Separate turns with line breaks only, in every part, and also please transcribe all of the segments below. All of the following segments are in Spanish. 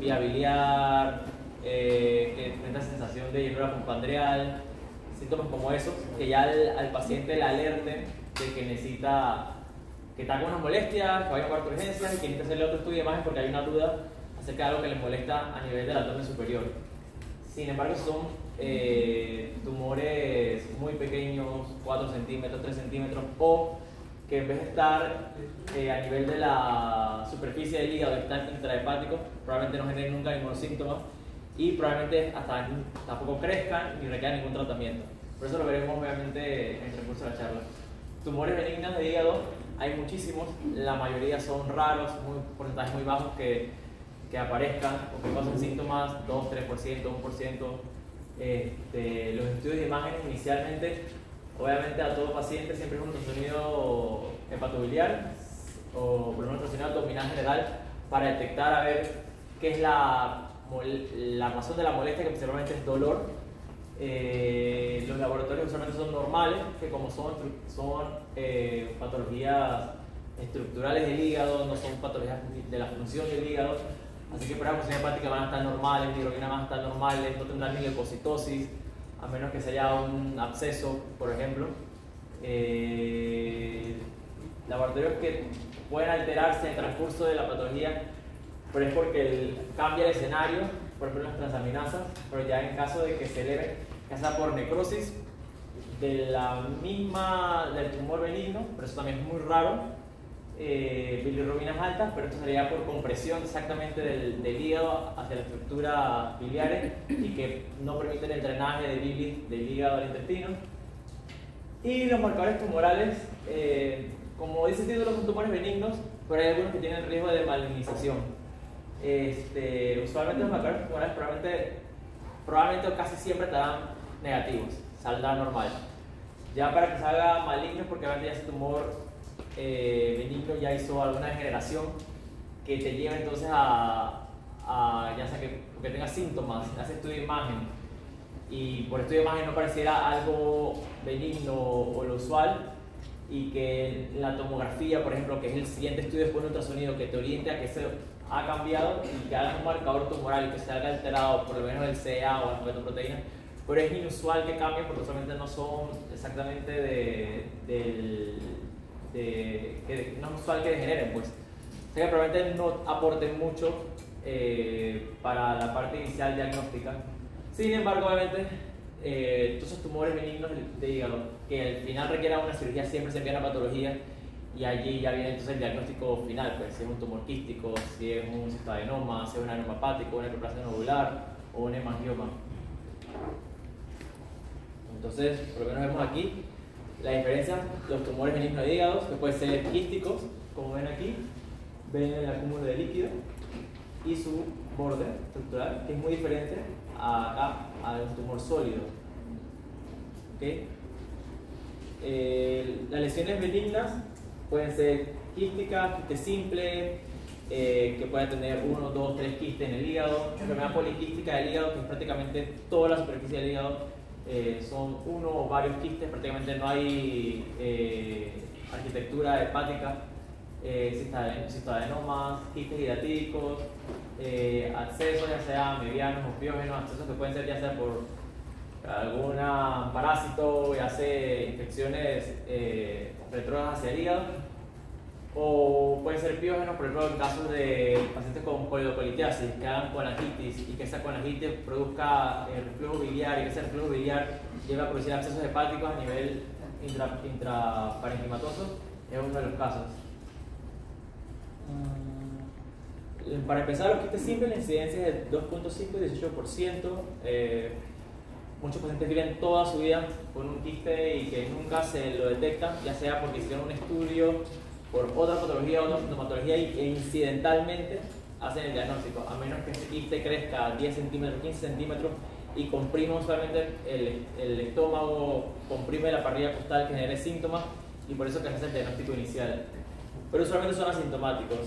vía biliar, que tiene la sensación de llenura postprandial, síntomas como esos, que ya al paciente le alerten de que necesita, que está con unas molestias, que vaya a un cuarto de urgencias y que necesita hacerle otro estudio de imagen porque hay una duda acerca de algo que le molesta a nivel del abdomen superior. Sin embargo, son tumores muy pequeños, 4 centímetros, 3 centímetros, o que en vez de estar a nivel de la superficie del hígado, de estar intrahepático, probablemente no generen nunca ningún síntoma y probablemente hasta tampoco crezcan ni requieran ningún tratamiento. Por eso lo veremos obviamente en el transcurso de la charla. Tumores benignos de hígado hay muchísimos, la mayoría son raros, porcentajes muy bajos que aparezcan o que causen síntomas, 2, 3%, 1%. Los estudios de imágenes inicialmente, obviamente a todo paciente siempre es un ultrasonido hepatobiliar o por un ultrasonido abdominal general para detectar a ver qué es la razón de la molestia, que principalmente es dolor. Los laboratorios usualmente son normales, que como son patologías estructurales del hígado, no son patologías de la función del hígado, así que para la función hepática van a estar normales, la bilirrubina van a estar normales, no tendrán ni leucocitosis, a menos que se haya un absceso, por ejemplo. Laboratorios que pueden alterarse en el transcurso de la patología, pero es porque cambia el escenario, por ejemplo las transaminasas, pero ya en caso de que se eleve, ya sea por necrosis del tumor benigno, pero eso también es muy raro, bilirrubinas altas, pero esto sería por compresión exactamente del hígado hacia la estructura biliares y que no permiten el drenaje de bilis del hígado al intestino. Y los marcadores tumorales, como dice el título, son tumores benignos, pero hay algunos que tienen riesgo de malignización. Usualmente los marcadores tumorales probablemente o casi siempre estarán negativos, saldrá normal. Ya para que salga maligno, porque obviamente ya ese tumor benigno ya hizo alguna degeneración que te lleva entonces ya sea que tenga síntomas, hace estudio de imagen y por estudio de imagen no pareciera algo benigno o lo usual, y que la tomografía, por ejemplo, que es el siguiente estudio después de un ultrasonido, que te oriente a que se ha cambiado y que haga un marcador tumoral y que se haya alterado por lo menos el CA o la fetoproteína, pero es inusual que cambien porque usualmente no son exactamente no es usual que degeneren, pues. O sea que probablemente no aporten mucho para la parte inicial diagnóstica. Sin embargo, obviamente, todos esos tumores benignos de hígado que al final requieran una cirugía siempre se envían a patología y allí ya viene entonces el diagnóstico final, pues, si es un tumor quístico, si es un cistadenoma, si es un adenoma hepático, una neoplasia nodular o un hemangioma. Entonces, por lo menos vemos aquí la diferencia, los tumores benignos de hígado, que pueden ser quísticos, como ven aquí, ven el acúmulo de líquido y su borde estructural, que es muy diferente al tumor sólido. ¿Okay? Las lesiones benignas pueden ser quísticas, quiste simple, que pueden tener 1, 2, 3 quistes en el hígado, enfermedad poliquística del hígado, que es prácticamente toda la superficie del hígado. Son uno o varios quistes, prácticamente no hay arquitectura hepática, cistadenomas, quistes hidratídicos, accesos ya sea medianos o piógenos, accesos que pueden ser ya sea por algún parásito, ya sea infecciones retrógradas hacia el hígado, o pueden ser piógenos, por ejemplo en casos de pacientes con polidocolitis que hagan colangitis y que esa colangitis produzca reflujo biliar y que ese reflujo biliar lleve a producir abscesos hepáticos a nivel intraparenquimatoso, es uno de los casos. Para empezar, los quistes simples, la incidencia es de 2.5 y 18%. Muchos pacientes viven toda su vida con un quiste y que nunca se lo detectan, ya sea porque hicieron un estudio por otra patología o otra sintomatología e incidentalmente hacen el diagnóstico, a menos que ese quiste crezca 10 centímetros, 15 centímetros y comprime usualmente el estómago, comprime la parrilla costal que genere síntomas y por eso que se hace el diagnóstico inicial. Pero usualmente son asintomáticos.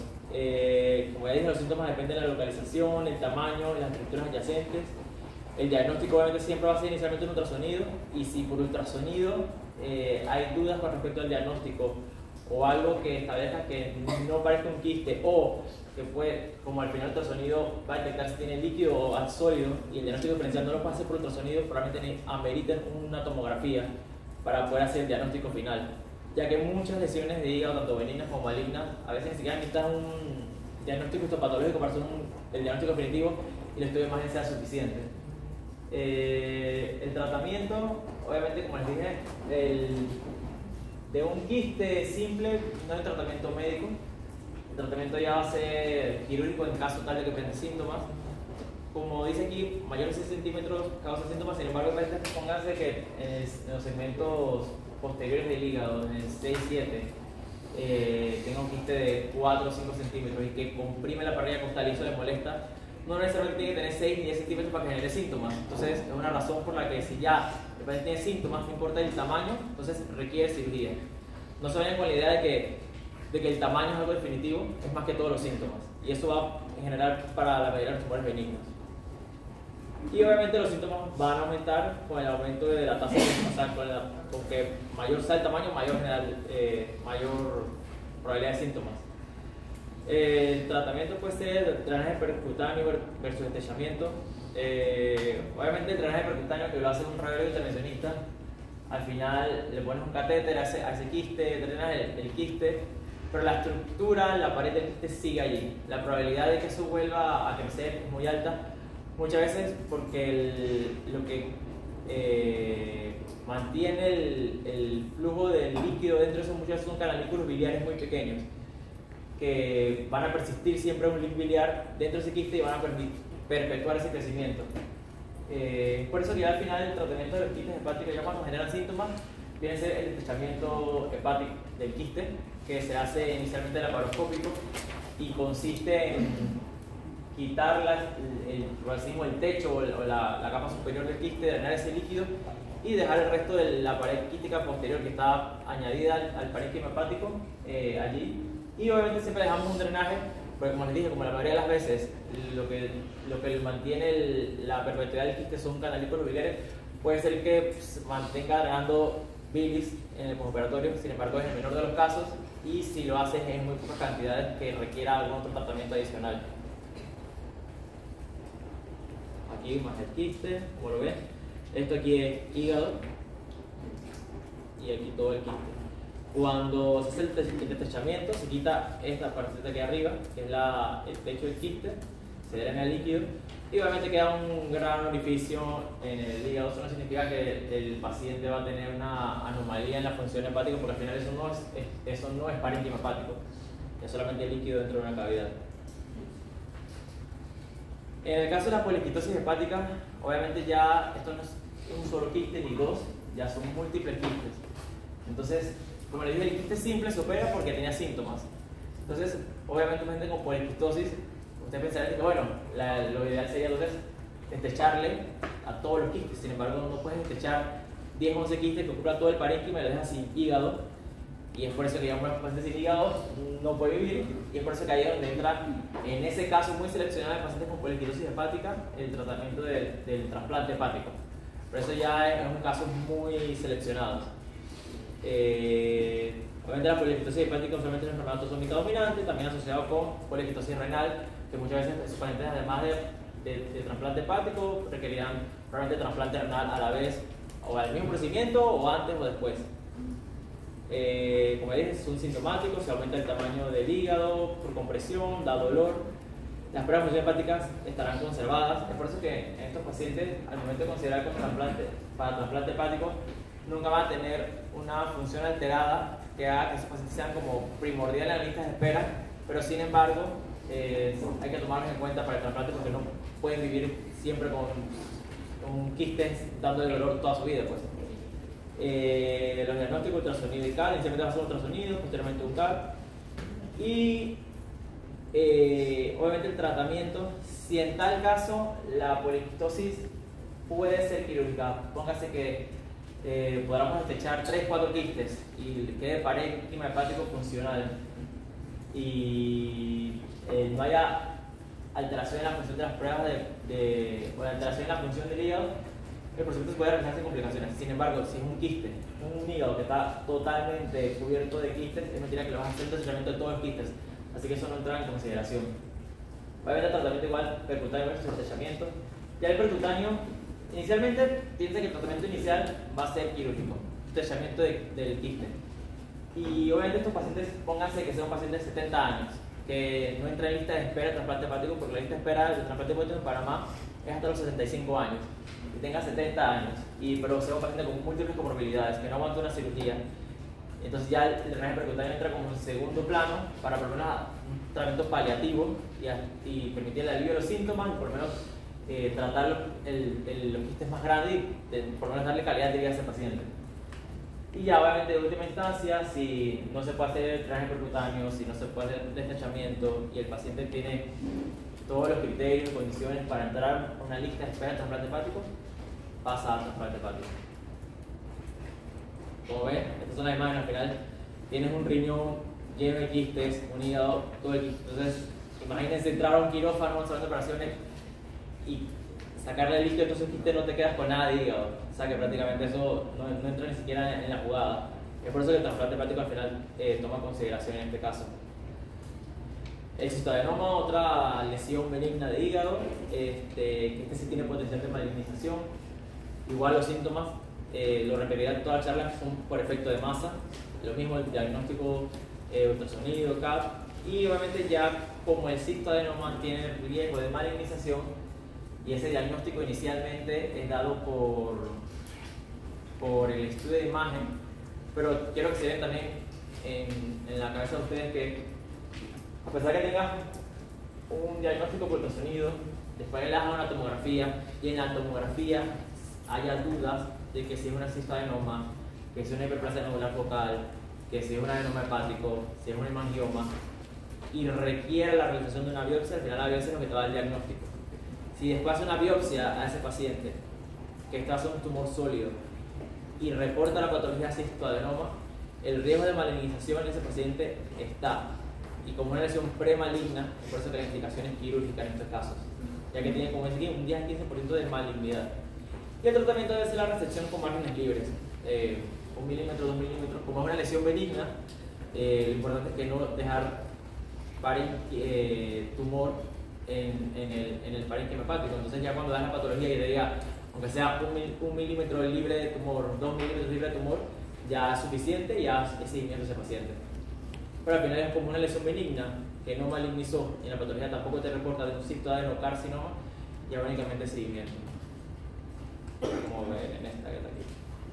Como ya dije, los síntomas dependen de la localización, el tamaño, las estructuras adyacentes. El diagnóstico obviamente siempre va a ser inicialmente un ultrasonido y si por ultrasonido hay dudas con respecto al diagnóstico o algo que establezca que no parezca un quiste, o que puede, como al final el ultrasonido va a detectar si tiene líquido o sólido, y el diagnóstico diferencial no lo puede hacer por ultrasonido, probablemente ameriten una tomografía para poder hacer el diagnóstico final, ya que muchas lesiones de hígado, tanto benignas como malignas, a veces ni siquiera necesitan un diagnóstico histopatológico para hacer el diagnóstico definitivo y el estudio de imagen sea suficiente. El tratamiento, obviamente, como les dije, de un quiste simple no hay tratamiento médico. El tratamiento ya va a ser quirúrgico en caso tal de que presente síntomas. Como dice aquí, mayores de 6 centímetros causa síntomas, sin embargo, pónganse que en los segmentos posteriores del hígado, en el 6-7, tenga un quiste de 4 o 5 centímetros y que comprime la parrilla costal y eso le molesta, no necesariamente tiene que tener 6 ni 10 centímetros para que genere síntomas. Entonces, es una razón por la que si ya el paciente tiene síntomas, no importa el tamaño, entonces requiere cirugía. No se vayan con la idea de que el tamaño es algo definitivo, es más que todos los síntomas. Y eso va en general para la mayoría de los tumores benignos. Y obviamente los síntomas van a aumentar con el aumento de la tasa de con que mayor sea el tamaño, mayor probabilidad de síntomas. El tratamiento puede ser drenaje percutáneo versus estrechamiento. Obviamente el drenaje percutáneo, que lo hace un radiólogo intervencionista, al final le pones un catéter a ese quiste, drenas el quiste, pero la estructura, la pared del quiste sigue allí. La probabilidad de que eso vuelva a crecer es muy alta, muchas veces porque lo que mantiene el flujo del líquido dentro de eso muchas veces son canalículos biliares muy pequeños que van a persistir siempre un líquido biliar dentro de ese quiste y van a perpetuar ese crecimiento. Por eso que al final el tratamiento de los quistes hepáticos, ya cuando generan síntomas, viene a ser el estrechamiento hepático del quiste, que se hace inicialmente laparoscópico y consiste en quitar el techo o la capa superior del quiste, drenar ese líquido y dejar el resto de la pared quística posterior que está añadida al parénquima hepático allí. Y obviamente siempre dejamos un drenaje, porque como les dije, como la mayoría de las veces lo que mantiene la perpetuidad del quiste son canalículos biliares, puede ser que se mantenga drenando bilis en el postoperatorio, sin embargo es el menor de los casos y si lo haces en muy pocas cantidades que requiera algún otro tratamiento adicional. Aquí más el quiste, como lo ven, esto aquí es hígado y aquí todo el quiste. Cuando se hace el estrechamiento, se quita esta parte de aquí arriba, que es el techo del quiste, se drena el líquido y obviamente queda un gran orificio en el hígado. Eso no significa que el paciente va a tener una anomalía en la función hepática, porque al final eso no es parénquima hepático, es solamente líquido dentro de una cavidad. En el caso de la poliquitosis hepática, obviamente ya esto no es un solo quiste ni dos, ya son múltiples quistes. Entonces, como les dije, el quiste simple se opera porque tenía síntomas. Entonces, obviamente, un paciente con poliquitosis, usted pensaría que, bueno, lo ideal sería entonces estrecharle a todos los quistes. Sin embargo, no puedes estrechar 10 o 11 quistes que ocupan todo el parénquima y lo dejas sin hígado. Y es por eso que ya un paciente sin hígado no puede vivir. Y es por eso que ahí es donde entra, en ese caso muy seleccionado de pacientes con poliquitosis hepática, el tratamiento del trasplante hepático. Pero eso ya es un caso muy seleccionado. Obviamente la poliquitosis hepática usualmente es una enfermedad autosómica dominante, también asociado con poliquitosis renal, que muchas veces esos pacientes, además de trasplante hepático, requerirán probablemente trasplante renal a la vez, o al mismo procedimiento, o antes o después. Como dije, son sintomáticos, se aumenta el tamaño del hígado por compresión, da dolor. Las pruebas de función hepáticas estarán conservadas. Es por eso que en estos pacientes, al momento de considerar para trasplante hepático, nunca van a tener una función alterada que haga que esos pacientes sean como primordiales en las listas de espera, pero sin embargo hay que tomarlos en cuenta para el trasplante porque no pueden vivir siempre con quistes dándole dolor toda su vida. Pues. Los diagnósticos, ultrasonido y CAR, inicialmente va a ser ultrasonido, posteriormente un CAR. Y obviamente el tratamiento, si en tal caso la poliquitosis puede ser quirúrgica, póngase que podamos estrechar 3-4 quistes y quede parénquima hepático funcional y no haya alteración en la función de las pruebas o alteración en la función del hígado, el procedimiento se puede realizar sin complicaciones. Sin embargo, si es un quiste, un hígado que está totalmente cubierto de quistes, es mentira que le vas a hacer el desechamiento de todos los quistes, así que eso no entra en consideración. Va a haber el tratamiento igual percutáneo versus desechamiento. Ya el percutáneo, inicialmente piensa que el tratamiento inicial va a ser quirúrgico, desechamiento del quiste. Y obviamente estos pacientes, pónganse que sean pacientes de 70 años, que no entran en lista de espera de trasplante hepático, porque la lista de espera de trasplante hepático en Panamá es hasta los 65 años, y tenga 70 años, pero sea un paciente con múltiples comorbilidades, que no aguanta una cirugía. Entonces ya el drenaje percutáneo entra como en segundo plano para por lo menos un tratamiento paliativo y permitir el alivio de los síntomas y por lo menos tratar los quistes más grandes y por lo menos darle calidad de vida a ese paciente. Y ya obviamente de última instancia, si no se puede hacer drenaje percutáneo, si no se puede hacer desechamiento y el paciente tiene todos los criterios y condiciones para entrar a una lista de espera de trasplante hepático, pasa a trasplante hepático. Como ven, estas son las imágenes. Al final tienes un riñón lleno de quistes, un hígado, todo el quiste. Entonces, imagínense entrar a un quirófano, un salón de operaciones y sacarle el líquido, entonces quiste no te quedas con nada de hígado. O sea que prácticamente eso no entra ni siquiera en la jugada. Es por eso que el trasplante hepático al final toma consideración en este caso. El cistoadenoma, otra lesión benigna de hígado, que sí tiene potencial de malignización. Igual los síntomas, lo repetiré en toda la charla, son por efecto de masa. Lo mismo el diagnóstico ultrasonido, CAP. Y obviamente ya como el cistoadenoma tiene riesgo de malignización y ese diagnóstico inicialmente es dado por el estudio de imagen, pero quiero que se vean también en la cabeza de ustedes que a pesar de que tengas un diagnóstico por ultrasonido, después le hagas una tomografía y en la tomografía haya dudas de que si es una cistoadenoma, que si es una hiperplasia nodular focal, que si es un adenoma hepático, si es un hemangioma y requiere la realización de una biopsia, al final la biopsia es lo que te da el diagnóstico. Si después hace una biopsia a ese paciente que está en un tumor sólido y reporta la patología cistoadenoma, el riesgo de malignización en ese paciente está. Y como una lesión premaligna, por eso que la indicación es quirúrgica en estos casos, ya que tiene como decir un 10-15% de malignidad. Y el tratamiento debe ser la resección con márgenes libres, 1 milímetro, 2 milímetros. Como es una lesión benigna, lo importante es que no dejar tumor en el parénquima hepático. Entonces ya cuando das la patología y te diga, aunque sea 1 milímetro libre de tumor, 2 milímetros libre de tumor, ya es suficiente y ya es seguimiento a ese paciente. Pero al final es como una lesión benigna que no malignizó y la patología tampoco te reporta de un cistoadenocarcinoma, ya únicamente seguimiento. Como ven en esta que está aquí,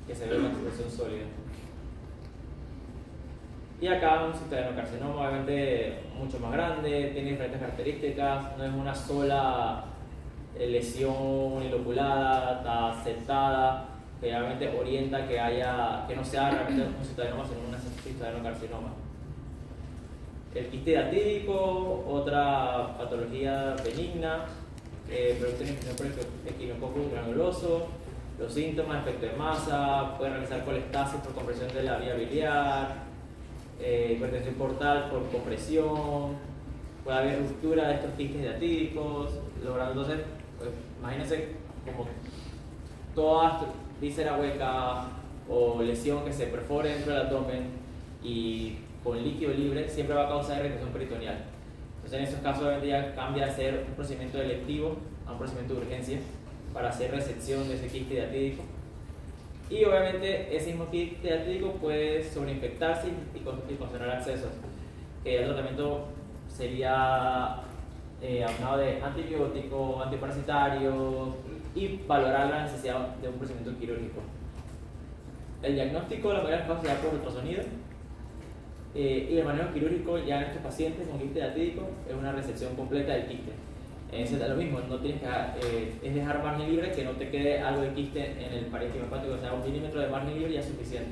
que se ve una situación sólida. Y acá un cistoadenocarcinoma obviamente mucho más grande, tiene diferentes características, no es una sola lesión uniloculada, está sentada, que realmente orienta que no sea realmente un cistoadenoma, sino un cistoadenocarcinoma. El quiste hiatídico, otra patología benigna, pero tiene infección por Echinococcus granuloso. Los síntomas, efecto de masa, puede realizar colestasis por compresión de la vía biliar, hipertensión portal por compresión, puede haber ruptura de estos quistes hiatídicos, logrando entonces, pues, imagínense como toda víscera hueca o lesión que se perfore dentro del abdomen y con líquido libre siempre va a causar irritación peritoneal. Entonces en esos casos obviamente ya cambia a ser un procedimiento electivo a un procedimiento de urgencia para hacer resección de ese quiste hiatídico. Y obviamente ese mismo quiste hiatídico puede sobreinfectarse y ocasionar abscesos. El tratamiento sería aunado de antibióticos, antiparasitarios y valorar la necesidad de un procedimiento quirúrgico. El diagnóstico la mayoría de los casos se da por ultrasonido. Y el manejo quirúrgico ya en estos pacientes con quiste hiatídico es una resección completa del quiste. Es lo mismo, no tienes que, es dejar margen libre, que no te quede algo de quiste en el parénquima hepático, o sea, 1 milímetro de margen libre ya es suficiente.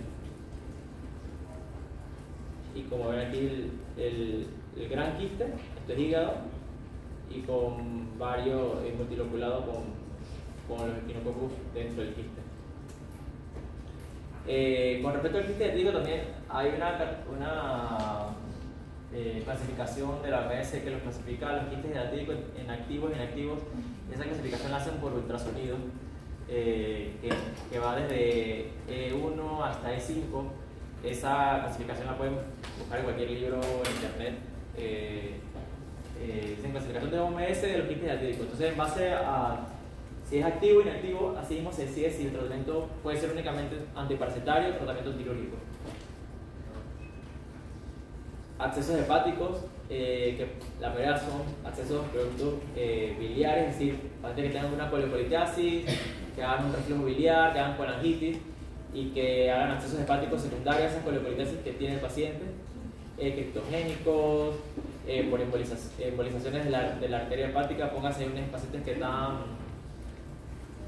Y como ven aquí el gran quiste, esto es hígado, y con varios multiloculados con los Echinococcus dentro del quiste. Con respecto al quiste hiatídico también hay una clasificación de la OMS que los clasifica los quistes hiatídicos en activos e inactivos. Esa clasificación la hacen por ultrasonido que va desde E1 hasta E5. Esa clasificación la pueden buscar en cualquier libro en internet. Es en clasificación de OMS de los quistes altídicos. Entonces, en base a si es activo o inactivo, así mismo se decide si el tratamiento puede ser únicamente antiparasitario o tratamiento quirúrgico. Accesos hepáticos, que la mayoría son accesos productos biliares, es decir, pacientes que tengan una coleocolitiasis, que hagan un reflujo biliar, que hagan colangitis y que hagan accesos hepáticos secundarios a esas coleocolitiasis que tiene el paciente, criptogénicos, por embolizaciones de la arteria hepática. Pónganse unos pacientes que están.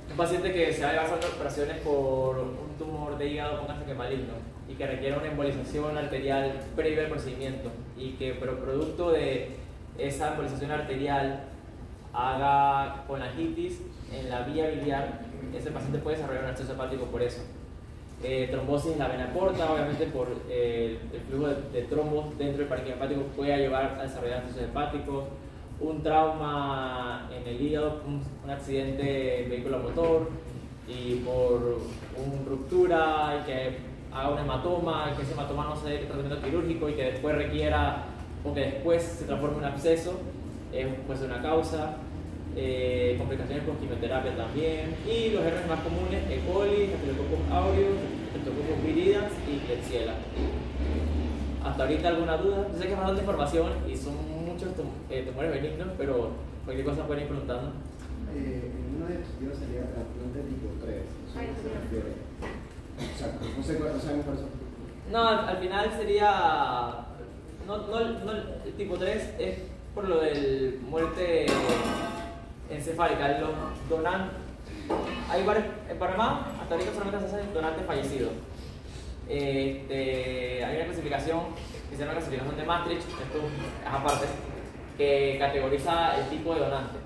Un paciente que se vaya haciendo operaciones por un tumor de hígado, pónganse que maligno, y que requiera una embolización arterial previa al procedimiento, y que pero producto de esa embolización arterial haga colangitis en la vía biliar, ese paciente puede desarrollar un acceso hepático por eso. Trombosis en la vena corta, obviamente por el flujo de trombos dentro del parénquima hepático puede llevar a desarrollar accesos hepáticos. Un trauma en el hígado, un accidente vehículo-motor, y por una ruptura y que haga un hematoma, y que ese hematoma no se dé tratamiento quirúrgico y que después requiera o que después se transforme en un absceso, puede ser una causa. Complicaciones con quimioterapia también, y los gérmenes más comunes: E. coli, Staphylococcus aureus, Streptococcus viridans y Klebsiella. Hasta ahorita, ¿alguna duda? Yo sé que es bastante información y son muchos tumores benignos, pero cualquier cosa pueden ir preguntando.
En uno de tus videos salía la planta tipo 3. ¿A qué se refiere? O sea, no sabemos cuál es.
No, al final sería. No, el tipo 3 es por lo del muerte encefálica. Los donantes. Hay varios. En Panamá, hasta ahorita solamente se hacen donantes fallecidos. Hay una clasificación que se llama clasificación de Maastricht, esto es aparte, que categoriza el tipo de donante.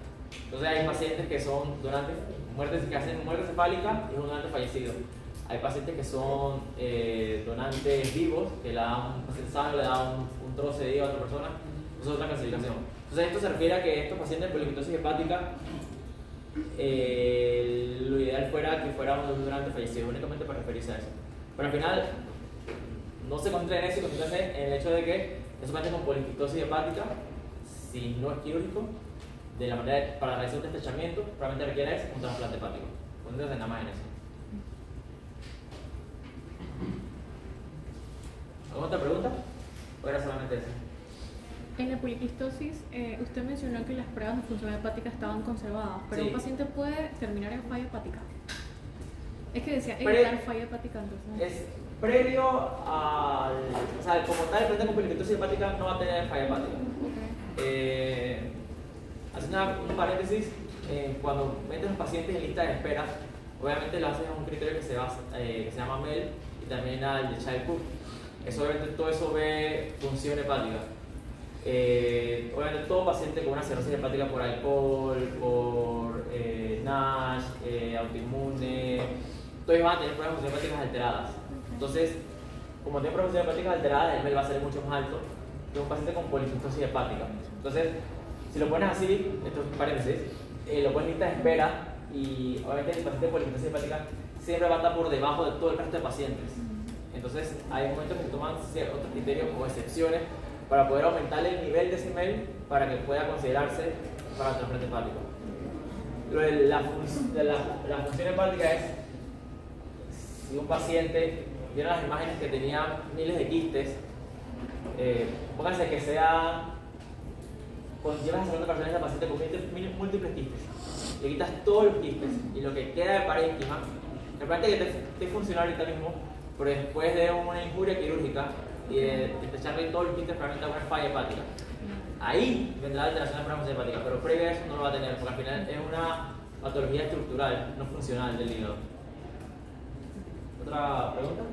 Entonces hay pacientes que son donantes, que hacen muerte encefálica y es un donante fallecido. Hay pacientes que son donantes vivos, que le dan un sangre, le dan un trozo de hígado a otra persona. Eso es otra clasificación. Entonces esto se refiere a que estos pacientes de poliquitosis hepática, lo ideal fuera que fuera un donante fallecido, únicamente para referirse a eso. Pero al final no se concentra en eso, se concentra en el hecho de que esos pacientes con poliquitosis hepática, si no es quirúrgico, de la manera para realizar un estrechamiento, probablemente requiere un trasplante hepático. Concéntrense nada más en eso. ¿Alguna otra pregunta? ¿O era solamente eso?
En la poliquistosis, usted mencionó que las pruebas de función hepática estaban conservadas, pero
sí.
Un paciente puede terminar en falla hepática. Es que decía evitar falla hepática, entonces.
Es previo al. O sea, como tal, el paciente con poliquitosis hepática no va a tener falla hepática. Okay. Haciendo un paréntesis, cuando metes a los pacientes en lista de espera, obviamente lo haces a un criterio que se llama MEL y también al de Child-Pugh. Obviamente todo eso ve función hepática. Obviamente todo paciente con una cirrosis hepática por alcohol, por NASH, autoinmune, todos van a tener pruebas de función hepáticas alteradas. Entonces, como tienen pruebas de función hepáticas alteradas, el MEL va a ser mucho más alto que un paciente con poliquistosis hepática. Entonces, si lo pones así, esto es paréntesis, lo pones en lista de espera, y obviamente el paciente con poliquistosis hepática siempre va a estar por debajo de todo el resto de pacientes. Entonces, hay momentos que se toman otros criterios como excepciones para poder aumentar el nivel de ese MEL para que pueda considerarse para el trasplante hepático. La función hepática es si un paciente, vieron las imágenes que tenía miles de quistes, pónganse que sea, cuando llevas a segunda persona a paciente con múltiples quistes, le quitas todos los quistes y lo que queda de parénquima, el paciente que esté funcional ahorita mismo, pero después de una injuria quirúrgica y de echarle todos los quistes, probablemente una falla hepática. Ahí vendrá la alteración de la función hepática, pero previo a eso no lo va a tener, porque al final es una patología estructural, no funcional del hígado. ¿Otra pregunta?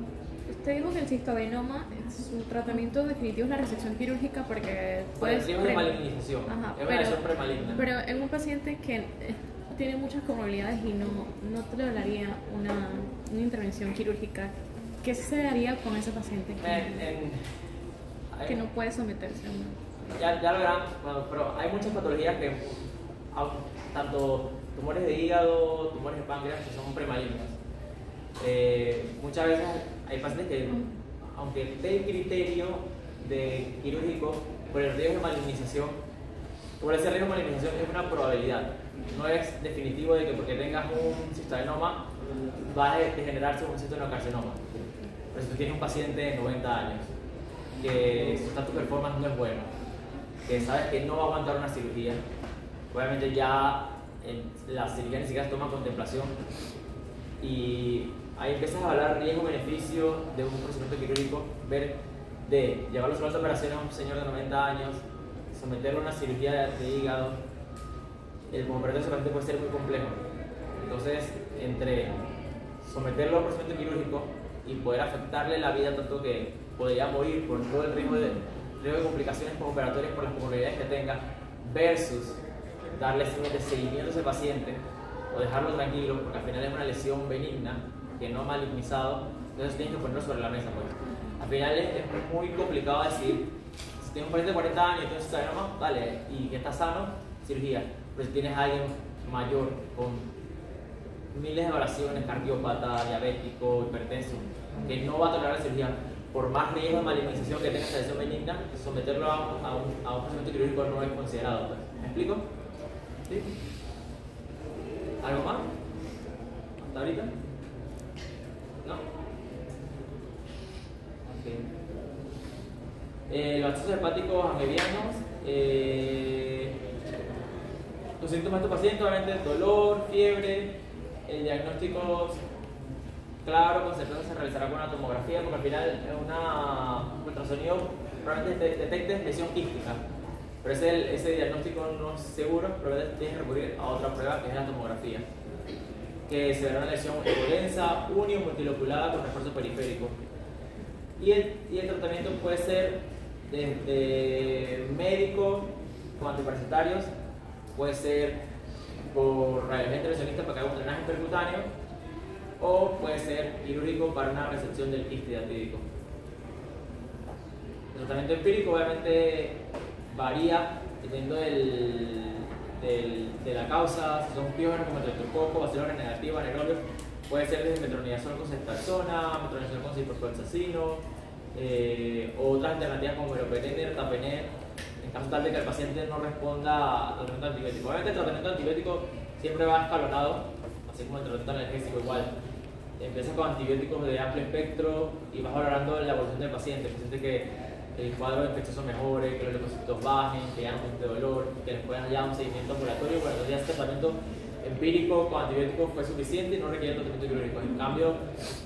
Usted dijo que el cistoadenoma, su tratamiento definitivo es la resección quirúrgica porque puede
ser de malignización. Ajá, es una lesión premaligna.
Pero en un paciente que tiene muchas comorbilidades y no toleraría una intervención quirúrgica, ¿qué se haría con ese paciente que no puede someterse a una?
Ya lo verán, bueno, pero hay muchas patologías que tanto tumores de hígado, tumores de páncreas que son premalignos. Muchas veces hay pacientes que, aunque esté el criterio de quirúrgico, por el riesgo de malignización, por ese riesgo de malignización es una probabilidad. No es definitivo de que porque tengas un cistoadenoma va a degenerarse en un cistinocarcinoma. Pero si tú tienes un paciente de 90 años que su status performance no es bueno, que sabes que no va a aguantar una cirugía, obviamente ya la cirugía ni siquiera se toma contemplación y ahí empiezas a hablar riesgo-beneficio de un procedimiento quirúrgico, ver de llevarlo a la operación a un señor de 90 años, someterlo a una cirugía de hígado. El postoperario solamente puede ser muy complejo. Entonces, entre someterlo a un procedimiento quirúrgico y poder afectarle la vida tanto que podría morir por todo el riesgo de complicaciones postoperatorias por las comorbilidades que tenga, versus darle seguimiento a ese paciente o dejarlo tranquilo, porque al final es una lesión benigna que no ha malignizado, entonces tienes que ponerlo sobre la mesa. Pues. Al final es muy complicado decir, si tienes un paciente de 40 años y tienes cistoadenoma, vale, y que está sano, cirugía. Pero si tienes a alguien mayor con miles de variaciones, cardiópata, diabético, hipertenso, que no va a tolerar la cirugía, por más riesgo de malignización que tenga esa lesión benigna, someterlo a un procedimiento quirúrgico no es considerado. Pues. ¿Me explico? ¿Sí? ¿Algo más? ¿Hasta ahorita? ¿No? Okay. Los abscesos hepáticos amebianos. Los síntomas de tu paciente, obviamente, dolor, fiebre. El diagnóstico, claro, con certeza se realizará con una tomografía, porque al final es ultrasonido probablemente detectes lesión quística. Pero ese diagnóstico no es seguro, probablemente tienes que recurrir a otra prueba que es la tomografía, que se verá una lesión densa, uni o multiloculada con refuerzo periférico. Y el tratamiento puede ser desde médico con antiparasitarios, puede ser por radiología intervencionista para que haga un drenaje percutáneo, o puede ser quirúrgico para una resección del quiste diatídico. El tratamiento empírico obviamente varía dependiendo de la causa, si son piógenos como streptococo, bacillus negativo, anaerobios, puede ser desde metronidazol con ceftriaxona, metronidazol con ciprofloxacino, o otras alternativas como meropenem y ertapenem, en caso tal de que el paciente no responda al tratamiento antibiótico. Obviamente el tratamiento antibiótico siempre va escalonado, así como el tratamiento analgésico igual. Empiezas con antibióticos de amplio espectro y vas valorando la evolución del paciente que el cuadro infeccioso mejore, que los leucocitos bajen, que haya un de dolor, que les puedan dar un seguimiento ambulatorio. Bueno, entonces este tratamiento empírico con antibióticos fue suficiente y no requiere tratamiento quirúrgico. En cambio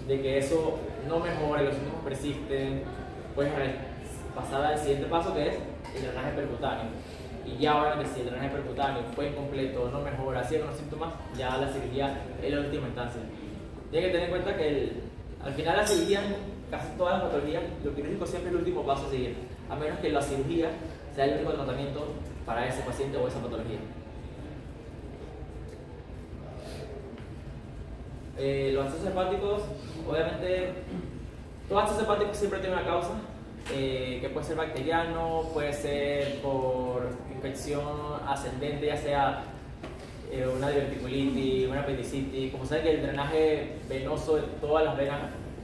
de que eso no mejore, los síntomas persisten, puedes pasar al siguiente paso, que es el drenaje percutáneo. Y ya obviamente si el drenaje percutáneo fue incompleto, no mejora, sigue con los síntomas, ya la cirugía es la última instancia. Tienes que tener en cuenta que al final la cirugía, casi todas las patologías, lo quirúrgico siempre es el último paso a seguir, a menos que la cirugía sea el único tratamiento para ese paciente o esa patología. Los abscesos hepáticos, obviamente, todo absceso hepático siempre tiene una causa, que puede ser bacteriano, puede ser por infección ascendente, ya sea una diverticulitis, una apendicitis. Como saben que el drenaje venoso de todas las venas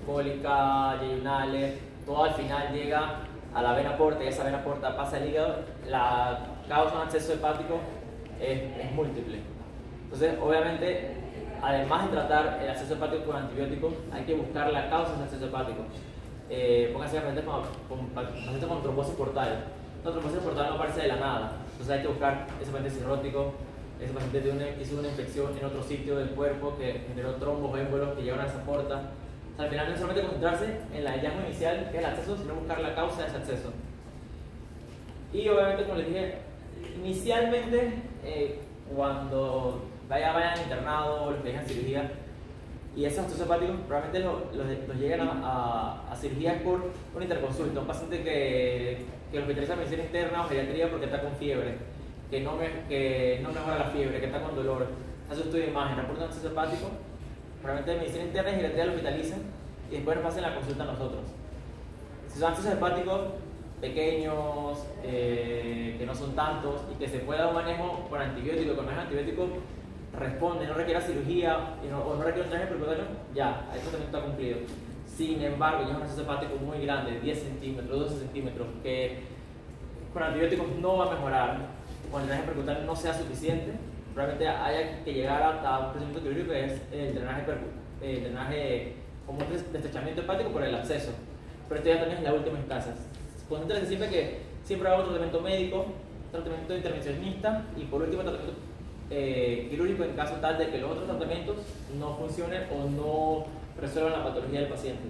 cólicas, yeyunales, todo al final llega a la vena porta y esa vena porta pasa al hígado, la causa de un absceso hepático es múltiple. Entonces, obviamente, además de tratar el absceso hepático con antibióticos, hay que buscar la causa del absceso hepático. Pónganse pacientes con trombosis portal. La trombosis portal no aparece de la nada, entonces hay que buscar ese paciente cirrótico, ese paciente hizo una infección en otro sitio del cuerpo que generó trombos o émbolos que llegaron a esa porta. O sea, al final no es solamente concentrarse en el hallazgo inicial, que es el acceso, sino buscar la causa de ese acceso. Y obviamente, como les dije, inicialmente cuando vayan internado, los que dejan cirugía, y esos abscesos hepáticos probablemente los llegan a cirugía por una interconsulta. Un paciente que lo hospitaliza en medicina interna o geriatría porque está con fiebre, que no mejora la fiebre, que está con dolor, hace un estudio de imagen, reporta un absceso hepático, probablemente medicina interna y geriatría lo hospitalizan y después nos hacen la consulta a nosotros. Si son abscesos hepáticos pequeños, que no son tantos y que se pueda dar un manejo con antibiótico, con manejo antibiótico responde, no requiere cirugía o no requiere un traje percutáneo, ya, eso también está cumplido. Sin embargo, ya es un acceso hepático muy grande, 10 centímetros, 12 centímetros, que con antibióticos no va a mejorar, con el drenaje percutáneo no sea suficiente, probablemente haya que llegar hasta un procedimiento quirúrgico que es el drenaje como un destrechamiento hepático por el absceso. Pero esto ya también es la última instancia. Concentrarse siempre que siempre haga un tratamiento médico, tratamiento intervencionista y por último tratamiento quirúrgico en caso tal de que los otros tratamientos no funcionen o no resuelvan la patología del paciente.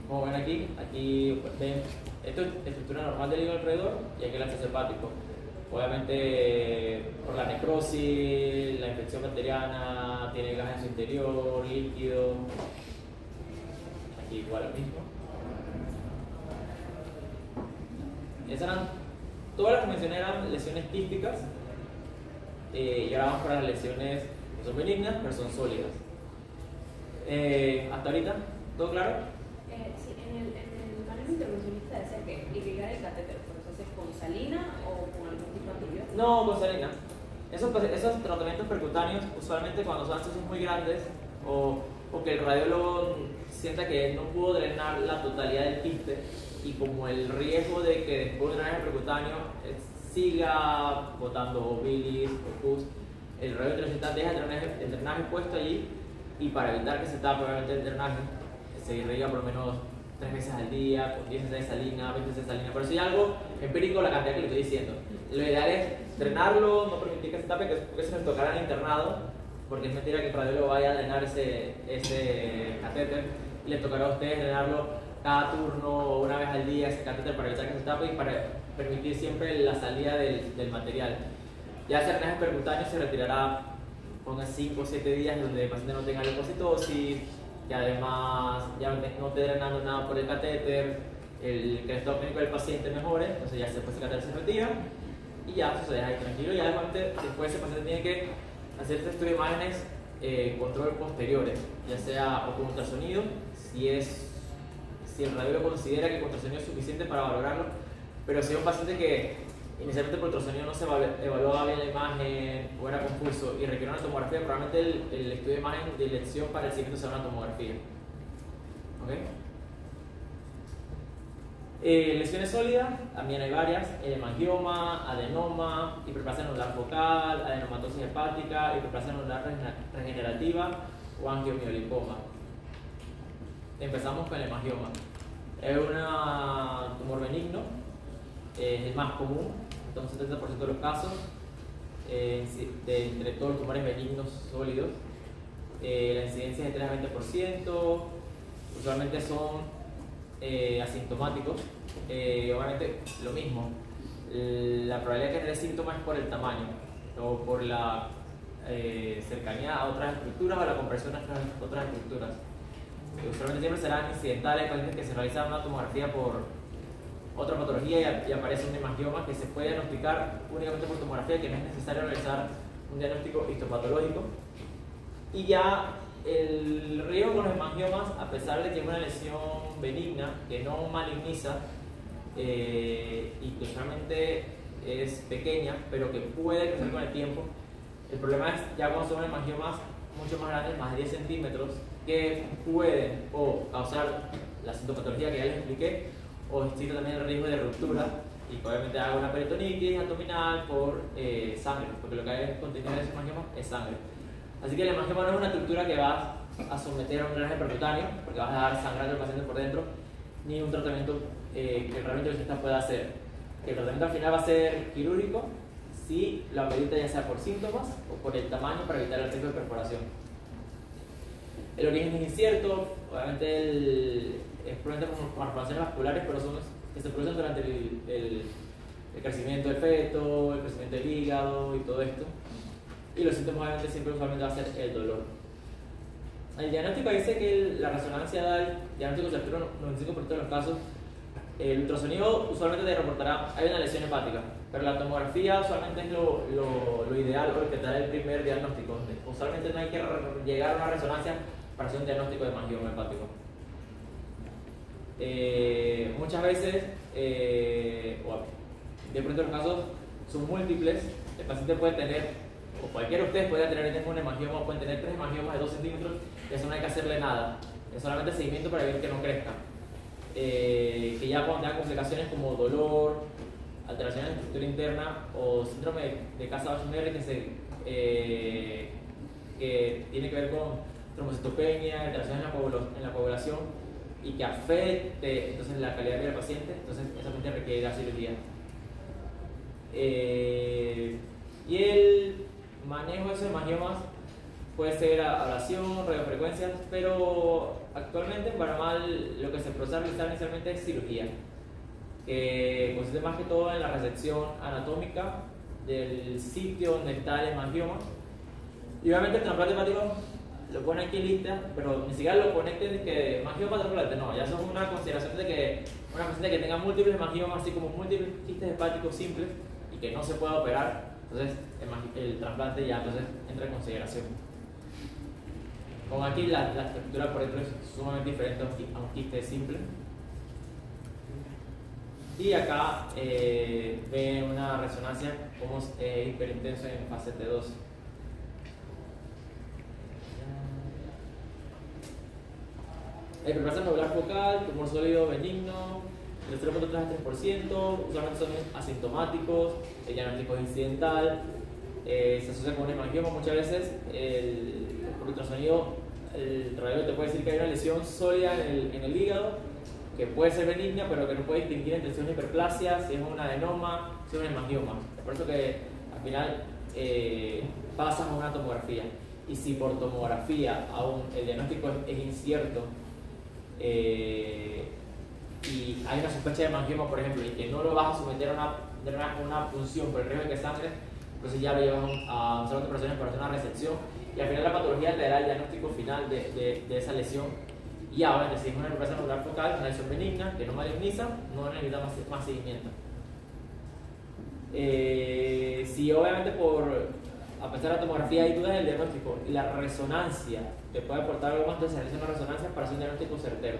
Como ven aquí ven, esto es estructura normal del hígado alrededor y aquí el acceso hepático. Obviamente por la necrosis, la infección bacteriana, tiene gas en su interior, líquido. Aquí igual lo mismo. Todas las que mencioné eran lesiones quísticas y ahora vamos para las lesiones que son benignas pero son sólidas. Hasta ahorita, ¿todo claro?
Sí, en el manejo intervencionista decía que irrigar el catéter, ¿pero se hace con salina o con algún tipo de antibiótico?
No, con salina. Esos tratamientos percutáneos, usualmente cuando son accesos muy grandes o que el radiólogo sienta que no pudo drenar la totalidad del quiste y como el riesgo de que después del drenaje percutáneo siga botando bilis o pus, el radiólogo deja el drenaje puesto allí y para evitar que se tape obviamente el drenaje se irriga por lo menos 3 veces al día, con 10 veces de salina, 20 veces de salina. Por eso hay algo empírico la cantidad que le estoy diciendo. Lo ideal es drenarlo, no permitir que se tape, porque eso les tocará al internado, porque es mentira que el radiólogo vaya a drenar ese catéter y les tocará a ustedes drenarlo cada turno o una vez al día ese catéter para evitar que se tape y para permitir siempre la salida del material. Ya ese drenaje percutáneo se retirará con 5 o 7 días donde el paciente no tenga leucocitosis, y además ya no esté drenando nada por el catéter, que el estado clínico del paciente mejore, entonces ya después el catéter se retira y ya eso se deja ahí tranquilo. Ya después ese paciente tiene que hacer este estudio de imágenes control posteriores, ya sea o con ultrasonido, si el radiólogo considera que el ultrasonido es suficiente para valorarlo, pero si es un paciente que inicialmente por ultrasonido no se evaluaba bien la imagen o era confuso y requiere una tomografía, probablemente el estudio de imagen de elección para el siguiente será una tomografía. ¿Okay? Lesiones sólidas, también hay varias: hemangioma, adenoma, hiperplasia anular focal, adenomatosis hepática, hiperplasia anular regenerativa o angiomiolipoma. Empezamos con el hemangioma. Es un tumor benigno, es el más común, en un 70% de los casos, entre todos los tumores benignos sólidos. La incidencia es de 3 a 20%, usualmente son asintomáticos. Obviamente lo mismo, la probabilidad de tener síntomas es por el tamaño o por la cercanía a otras estructuras o la compresión a otras estructuras. Usualmente siempre serán incidentales, pacientes que se realizan una tomografía por otra patología y aparece un hemangioma que se puede diagnosticar únicamente por tomografía, que no es necesario realizar un diagnóstico histopatológico. Y ya el riesgo con los hemangiomas, a pesar de que es una lesión benigna que no maligniza y que usualmente es pequeña, pero que puede crecer con el tiempo, el problema es ya cuando son hemangiomas mucho más grandes, más de 10 centímetros, que pueden o causar la sintomatología que ya les expliqué, o existe también el riesgo de ruptura y que obviamente haga una peritonitis abdominal por sangre, porque lo que hay contenido en ese hemangioma es sangre. Así que el hemangioma no es una estructura que vas a someter a un drenaje percutáneo, porque vas a dar sangrando al paciente por dentro, ni un tratamiento que el radiologista pueda hacer. El tratamiento al final va a ser quirúrgico si lo amerita, ya sea por síntomas o por el tamaño, para evitar el riesgo de perforación. El origen es incierto, obviamente es probablemente por malformaciones vasculares, pero son que se producen durante el crecimiento del feto, el crecimiento del hígado y todo esto. Y los síntomas obviamente siempre usualmente va a ser el dolor. El diagnóstico dice que la resonancia da el diagnóstico certero en 95% de los casos. El ultrasonido usualmente te reportará hay una lesión hepática, pero la tomografía usualmente es lo ideal o el que te da el primer diagnóstico. Usualmente no hay que llegar a una resonancia para hacer un diagnóstico de hemangioma hepático. Muchas veces, o de pronto los casos son múltiples. El paciente puede tener, o cualquiera de ustedes puede tener un hemangioma, o pueden tener 3 hemangiomas de 2 centímetros, y eso no hay que hacerle nada, es solamente seguimiento para ver que no crezca. Que ya cuando tenga complicaciones como dolor, alteraciones de la estructura interna o síndrome de Casa-Buschneri que tiene que ver con trombocitopenia, alteraciones en la coagulación y que afecte entonces la calidad de vida del paciente, entonces esa paciente requiere cirugía. Y el manejo de esos hemangiomas puede ser ablación, radiofrecuencias, pero actualmente en Panamá lo que se procede a realizar inicialmente es cirugía, que consiste más que todo en la resección anatómica del sitio donde está el hemangioma. Y obviamente el trasplante hepático lo pone aquí en lista, pero ni siquiera lo conecten de que hemangioma trasplante, no, ya son una consideración de que una paciente que tenga múltiples hemangiomas, así como múltiples quistes hepáticos simples y que no se pueda operar, entonces el trasplante ya entonces entra en consideración. Como aquí la estructura por dentro es sumamente diferente a un quiste simple. Y acá ven una resonancia como hiperintenso en fase T2. Hiperplasia nodular focal, tumor sólido benigno, del 0.3 al 3%, usualmente son asintomáticos, el diagnóstico es incidental, se asocia con un hemangioma muchas veces. Por ultrasonido, el radiólogo te puede decir que hay una lesión sólida en el hígado, que puede ser benigna, pero que no puede distinguir entre si es una hiperplasia, si es un adenoma, si es un hemangioma. Por eso que al final pasas a una tomografía. Y si por tomografía aún el diagnóstico es incierto, y hay una sospecha de hemangioma, por ejemplo, y que no lo vas a someter a una punción por el riesgo de que sangre, entonces ya lo llevas a un salón de operaciones para hacer una resección, y al final la patología te dará el diagnóstico final de esa lesión. Y ahora, si es una hiperplasia nodular focal, una lesión benigna que no maligniza, no necesita más seguimiento. Si obviamente a pesar de la tomografía hay dudas del diagnóstico y la resonancia te puede aportar algo más, entonces se realiza una resonancia para hacer un diagnóstico certero.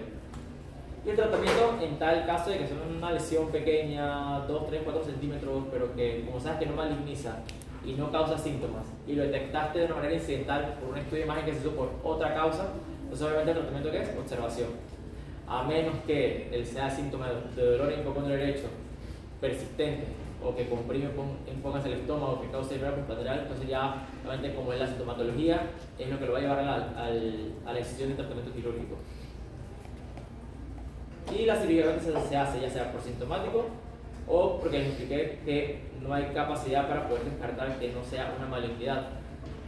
Y el tratamiento en tal caso de que sea una lesión pequeña, 2, 3, 4 centímetros, pero que como sabes que no maligniza y no causa síntomas, y lo detectaste de una manera incidental por un estudio de imagen que se hizo por otra causa, entonces obviamente el tratamiento ¿qué es? Observación. A menos que él sea síntoma de dolor en hipocondrio derecho persistente, o que comprime pongas el estómago, que cause herpes lateral, entonces ya obviamente como es la sintomatología, es lo que lo va a llevar a la decisión de tratamiento quirúrgico. Y la cirugía se hace ya sea por sintomático o porque les expliqué que no hay capacidad para poder descartar que no sea una malignidad,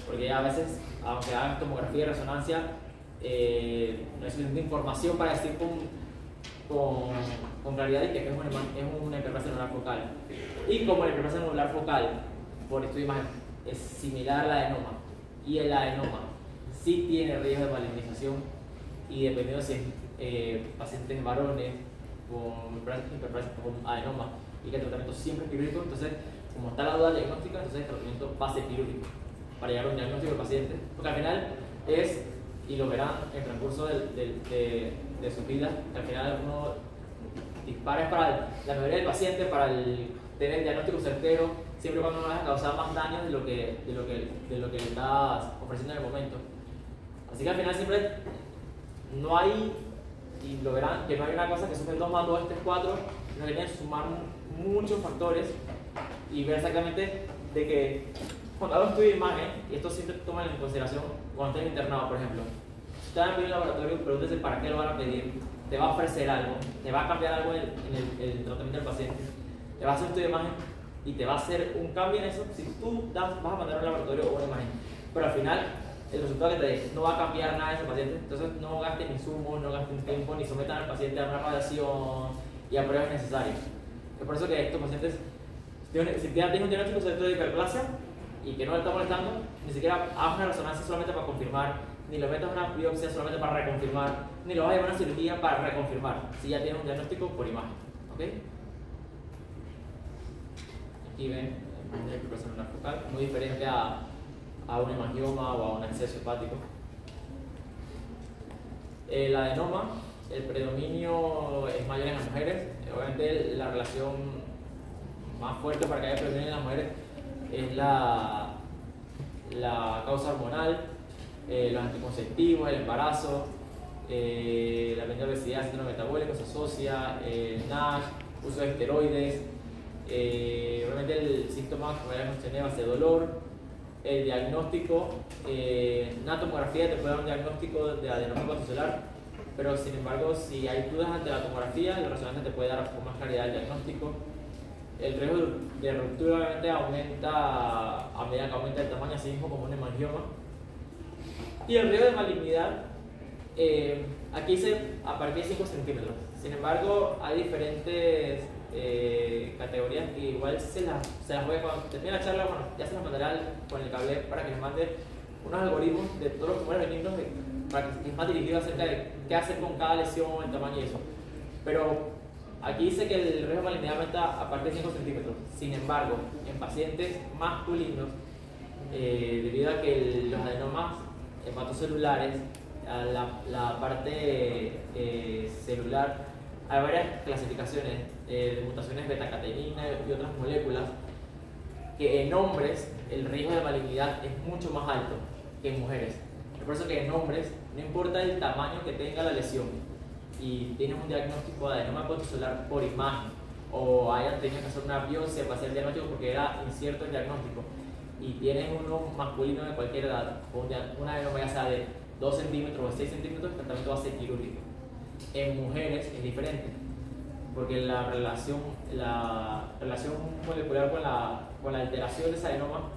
porque ya a veces, aunque hagan tomografía y resonancia, no hay suficiente información para decir con claridad de que es una hiperplasia nodular focal. Y como la hiperplasia nodular focal, por estudio de imagen, es similar al adenoma, y el adenoma sí tiene riesgo de malignización, y dependiendo si es pacientes varones con hiperplasia con adenoma y que el tratamiento siempre es quirúrgico, entonces como está la duda diagnóstica, entonces el tratamiento va a ser quirúrgico para llegar a un diagnóstico del paciente, porque al final es, y lo verán en el transcurso de su vida, que al final uno dispara para la mayoría del paciente para tener el diagnóstico certero, siempre cuando no vas a causar más daño de lo que le estás ofreciendo en el momento. Así que al final siempre no hay, y lo verán, que no hay una cosa que sume 2 más 2 es 3, 4, sino que tienen que sumar muchos factores y ver exactamente de que cuando hago un estudio de imagen, y esto siempre toman en consideración cuando estén internados, por ejemplo, si te van a pedir un laboratorio, pregúntese para qué lo van a pedir, te va a ofrecer algo, te va a cambiar algo en el tratamiento del paciente, te va a hacer un estudio de imagen y te va a hacer un cambio en eso si tú vas a mandar a un laboratorio o una imagen, pero al final el resultado que te dé no va a cambiar nada en ese paciente, entonces no gasten insumos, no gasten tiempo, ni sometan al paciente a una radiación y a pruebas necesarias. Es por eso que estos pacientes, si tienen un diagnóstico de hiperplasia y que no le está molestando, ni siquiera hagas una resonancia solamente para confirmar, ni lo metas a una biopsia solamente para reconfirmar, ni lo vas a llevar a una cirugía para reconfirmar, si ya tienes un diagnóstico por imagen. ¿Ok? Aquí ven el hiperplasia nodular focal, muy diferente a un hemangioma o a un absceso hepático. El adenoma el predominio es mayor en las mujeres. Obviamente la relación más fuerte para que haya predominio en las mujeres es la causa hormonal, los anticonceptivos, el embarazo, la obesidad, síndrome metabólico se asocia, NASH, uso de esteroides, obviamente el síntoma, como ya mencioné, va a ser dolor, el diagnóstico, una tomografía te puede dar un diagnóstico de adenoma hepatocelular, pero sin embargo si hay dudas ante la tomografía, el resonancia te puede dar con más claridad el diagnóstico. El riesgo de ruptura obviamente aumenta a medida que aumenta el tamaño, así mismo como un hemangioma. Y el riesgo de malignidad, aquí dice a partir de 5 centímetros. Sin embargo, hay diferentes categorías que igual se las voy a, cuando termine la charla, bueno, ya se las mandaré con el cable para que les mande unos algoritmos de todos los tumores benignos que es más dirigido acerca de qué hacer con cada lesión, el tamaño y eso. Pero aquí dice que el riesgo de malignidad aumenta a partir de 5 centímetros. Sin embargo, en pacientes masculinos, debido a que los adenomas hepatocelulares, la parte celular, hay varias clasificaciones de mutaciones beta-catenina y otras moléculas, que en hombres el riesgo de malignidad es mucho más alto que en mujeres. Es por eso que en hombres, no importa el tamaño que tenga la lesión, y tienes un diagnóstico de adenoma hepatocelular por imagen, o hayan tenido que hacer una biopsia para hacer el diagnóstico porque era incierto el diagnóstico, y tienes uno masculino de cualquier edad, con una adenoma ya sea de 2 centímetros o 6 centímetros, el tratamiento va a ser quirúrgico. En mujeres es diferente, porque la relación molecular con la alteración de esa adenoma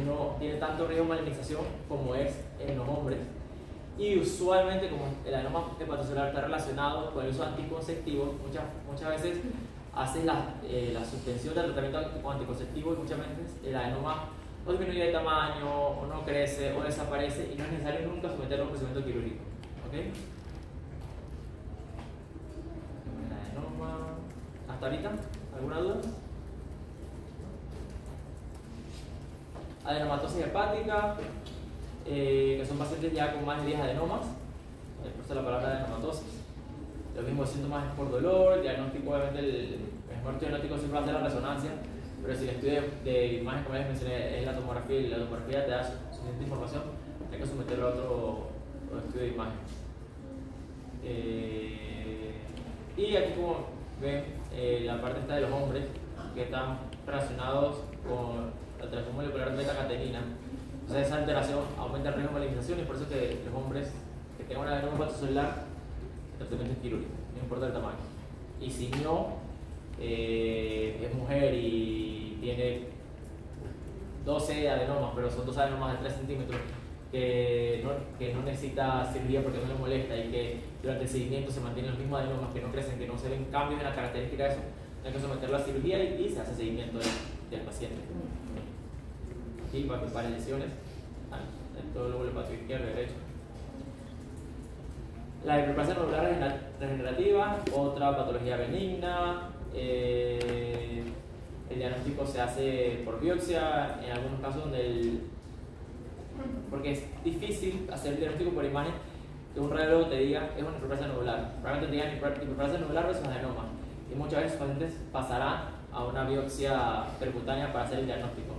no tiene tanto riesgo de malignización como es en los hombres. Y usualmente, como el adenoma hepatocelular está relacionado con el uso de anticonceptivos, muchas veces haces la suspensión del tratamiento con anticonceptivos y muchas veces el adenoma o disminuye de tamaño, o no crece, o desaparece, y no es necesario nunca someterlo a un procedimiento quirúrgico. ¿Okay? El adenoma, ¿hasta ahorita? ¿Alguna duda? Adenomatosis hepática, que son pacientes ya con más de 10 adenomas, por eso la palabra adenomatosis. Los mismos síntomas es por dolor, diagnóstico, obviamente el mejor diagnóstico siempre va a ser la resonancia, pero si el estudio de imagen, como les mencioné, es la tomografía y la tomografía te da suficiente información, hay que someterlo a otro estudio de imagen. Y aquí, como ven, la parte está de los hombres que están relacionados con la alteración molecular beta-catenina. Entonces esa alteración aumenta el riesgo de malignización, y por eso que los hombres que tengan una adenoma hepatocelular, el tratamiento es quirúrgico, no importa el tamaño. Y si no, es mujer y tiene 12 adenomas, pero son 2 adenomas de 3 centímetros, que no necesita cirugía porque no le molesta, y que durante el seguimiento se mantienen los mismos adenomas, que no crecen, que no se ven cambios en la característica de eso, hay que someterlo a cirugía y se hace seguimiento del paciente. Aquí para lesiones, todo el lóbulo hepático izquierdo y derecho. La hiperplasia nodular regenerativa, otra patología benigna. El diagnóstico se hace por biopsia, en algunos casos porque es difícil hacer el diagnóstico por imagen, que un radiólogo te diga es una hiperplasia nodular. Probablemente te digan hiperplasia nodular versus adenoma, y muchas veces los pacientes pasarán a una biopsia percutánea para hacer el diagnóstico.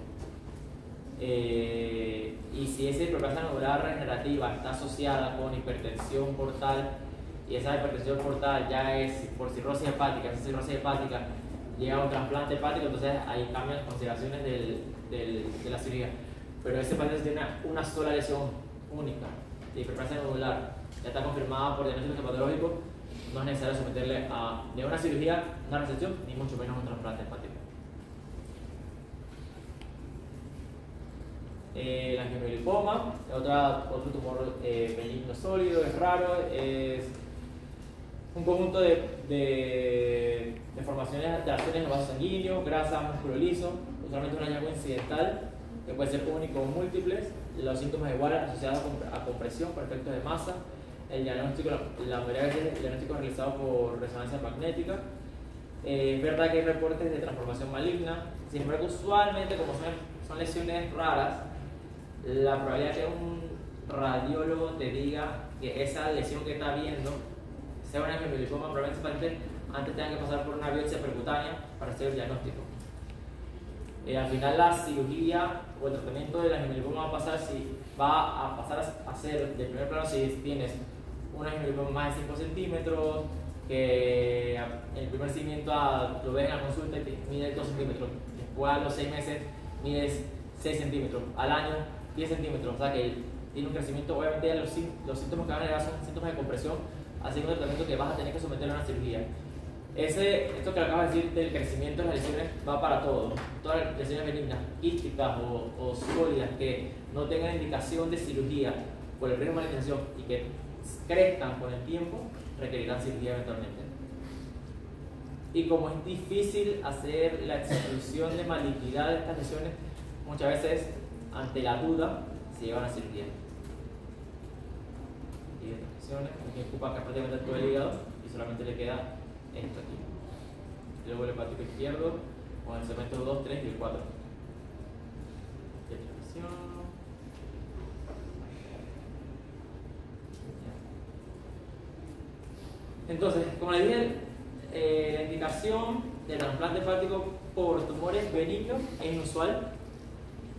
Y si esa hiperplasia nodular regenerativa está asociada con hipertensión portal, y esa hipertensión portal ya es por cirrosis hepática, esa cirrosis hepática llega a un trasplante hepático, entonces ahí cambian las consideraciones de la cirugía. Pero ese paciente tiene una sola lesión única de hiperplasia nodular, ya está confirmada por diagnóstico hepatológico, no es necesario someterle a ni una cirugía, una resección, ni mucho menos un trasplante hepático. La angiomiolipoma, otro tumor benigno sólido, es raro, es un conjunto de formaciones, alteraciones en los vasos sanguíneos, grasa, músculo liso, usualmente un hallazgo incidental que puede ser único o múltiples. Los síntomas iguales asociados a compresión por efectos de masa. El diagnóstico, la mayoría de veces el diagnóstico es realizado por resonancia magnética. Es verdad que hay reportes de transformación maligna, sin embargo usualmente, como son lesiones raras, la probabilidad de que un radiólogo te diga que esa lesión que está viendo sea una hemolipoma, probablemente ese paciente antes tenga que pasar por una biopsia percutánea para hacer el diagnóstico. Al final la cirugía o el tratamiento de la hemolipoma va a pasar a ser de primer plano si tienes una hemolipoma más de 5 centímetros, que en el primer seguimiento lo ves en la consulta y te mide 2 centímetros, después a los 6 meses mides 6 centímetros, al año 10 centímetros, o sea que tiene un crecimiento. Obviamente ya los síntomas que van a llegar son síntomas de compresión, así que un tratamiento que vas a tener que someter a una cirugía. Esto que acabas de decir del crecimiento de las lesiones va para todo. Todas las lesiones benignas, quísticas o sólidas que no tengan indicación de cirugía por el riesgo de malignización y que crezcan con el tiempo, requerirán cirugía eventualmente. Y como es difícil hacer la exclusión de malignidad de estas lesiones, muchas veces ante la duda se llevan a cirugía. Y estas lesiones, aquí ocupa prácticamente todo el hígado y solamente le queda esto aquí. Luego el hepático izquierdo con el segmento 2, 3 y el 4. Entonces, como les dije, la indicación del trasplante hepático por tumores benignos es inusual,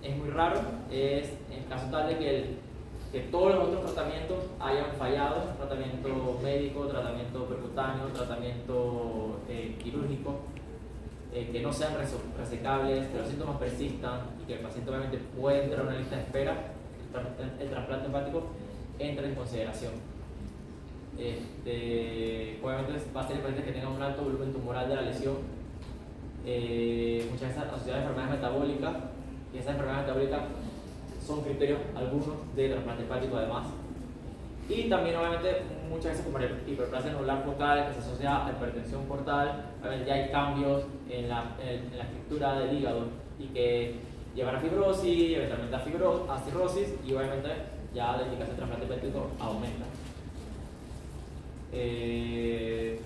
es muy raro, es en caso tal de que todos los otros tratamientos hayan fallado, tratamiento médico, tratamiento percutáneo, tratamiento quirúrgico, que no sean resecables, que los síntomas persistan y que el paciente obviamente puede entrar a una lista de espera, el trasplante hepático entra en consideración. Obviamente va a ser el paciente que tenga un alto volumen tumoral de la lesión, muchas veces asociadas a enfermedades metabólicas, y esas enfermedades metabólicas son criterios algunos de trasplante hepático además. Y también obviamente muchas veces como la hiperplasia anular focal que se asocia a hipertensión portal, ya hay cambios en la estructura del hígado y que llevan a fibrosis, eventualmente a cirrosis, y obviamente ya la indicación de trasplante hepático aumenta. El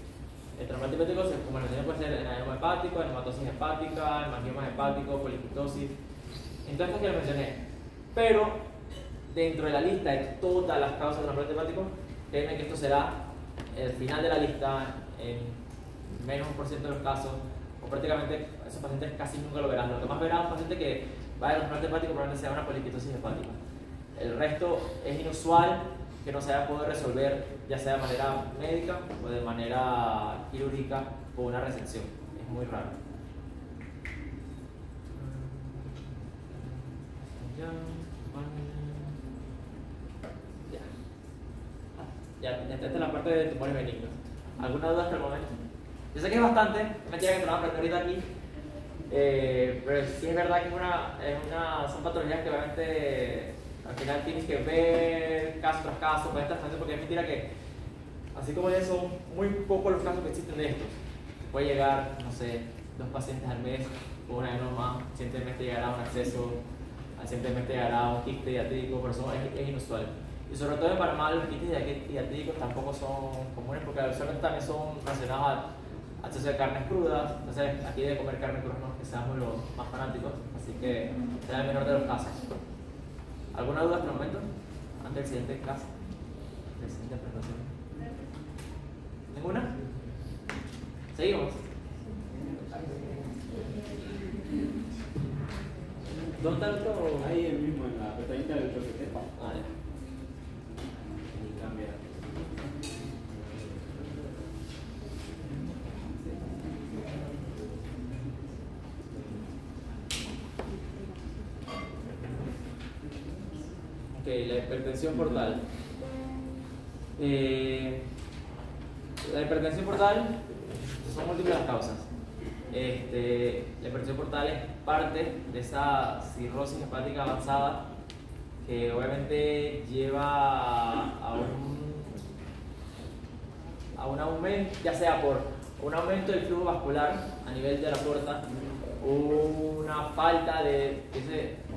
trasplante hepático, como les mencioné, puede ser en adenoma hepático, en hematosis hepática, en hemangioma hepático, policitosis, en todas estas que les mencioné. Pero dentro de la lista de todas las causas de trasplante hepático, créanme que esto será el final de la lista en menos de 1% de los casos, o prácticamente esos pacientes casi nunca lo verán. Lo que más verán un paciente que va de trasplante hepático probablemente sea una policitosis hepática. El resto es inusual que no se haya podido resolver, ya sea de manera médica o de manera quirúrgica o una resección. Es muy raro. Esta es la parte de tumores benignos. ¿Alguna duda hasta el momento? Yo sé que es bastante, me tiene que tomar aprender ahorita aquí, pero sí es verdad que son patologías que obviamente al final tienes que ver caso tras caso para estas pacientes, porque es mentira que, así como ya son muy pocos los casos que existen de estos. Puede llegar, no sé, 2 pacientes al mes, o una adenoma, al siguiente mes te llegará un acceso, al siguiente mes te llegará un quiste diatírico, pero eso es inusual. Y sobre todo en Panamá los quistes diatídicos tampoco son comunes porque usualmente también son relacionados al acceso de carnes crudas. Entonces aquí debe comer carne cruda, no que seamos los más fanáticos, así que será el menor de los casos. ¿Alguna duda hasta el momento? Antes del siguiente caso, del siguiente presentación. ¿Ninguna? ¿Seguimos? ¿Dónde está el otro?
Ahí el mismo, en la pestañita del choque.
Ah, ya. Y cambia. Ok, la hipertensión portal. La hipertensión portal son múltiples las causas. La hipertensión portal es parte de esa cirrosis hepática avanzada que obviamente lleva a un aumento, ya sea por un aumento del flujo vascular a nivel de la porta, una falta de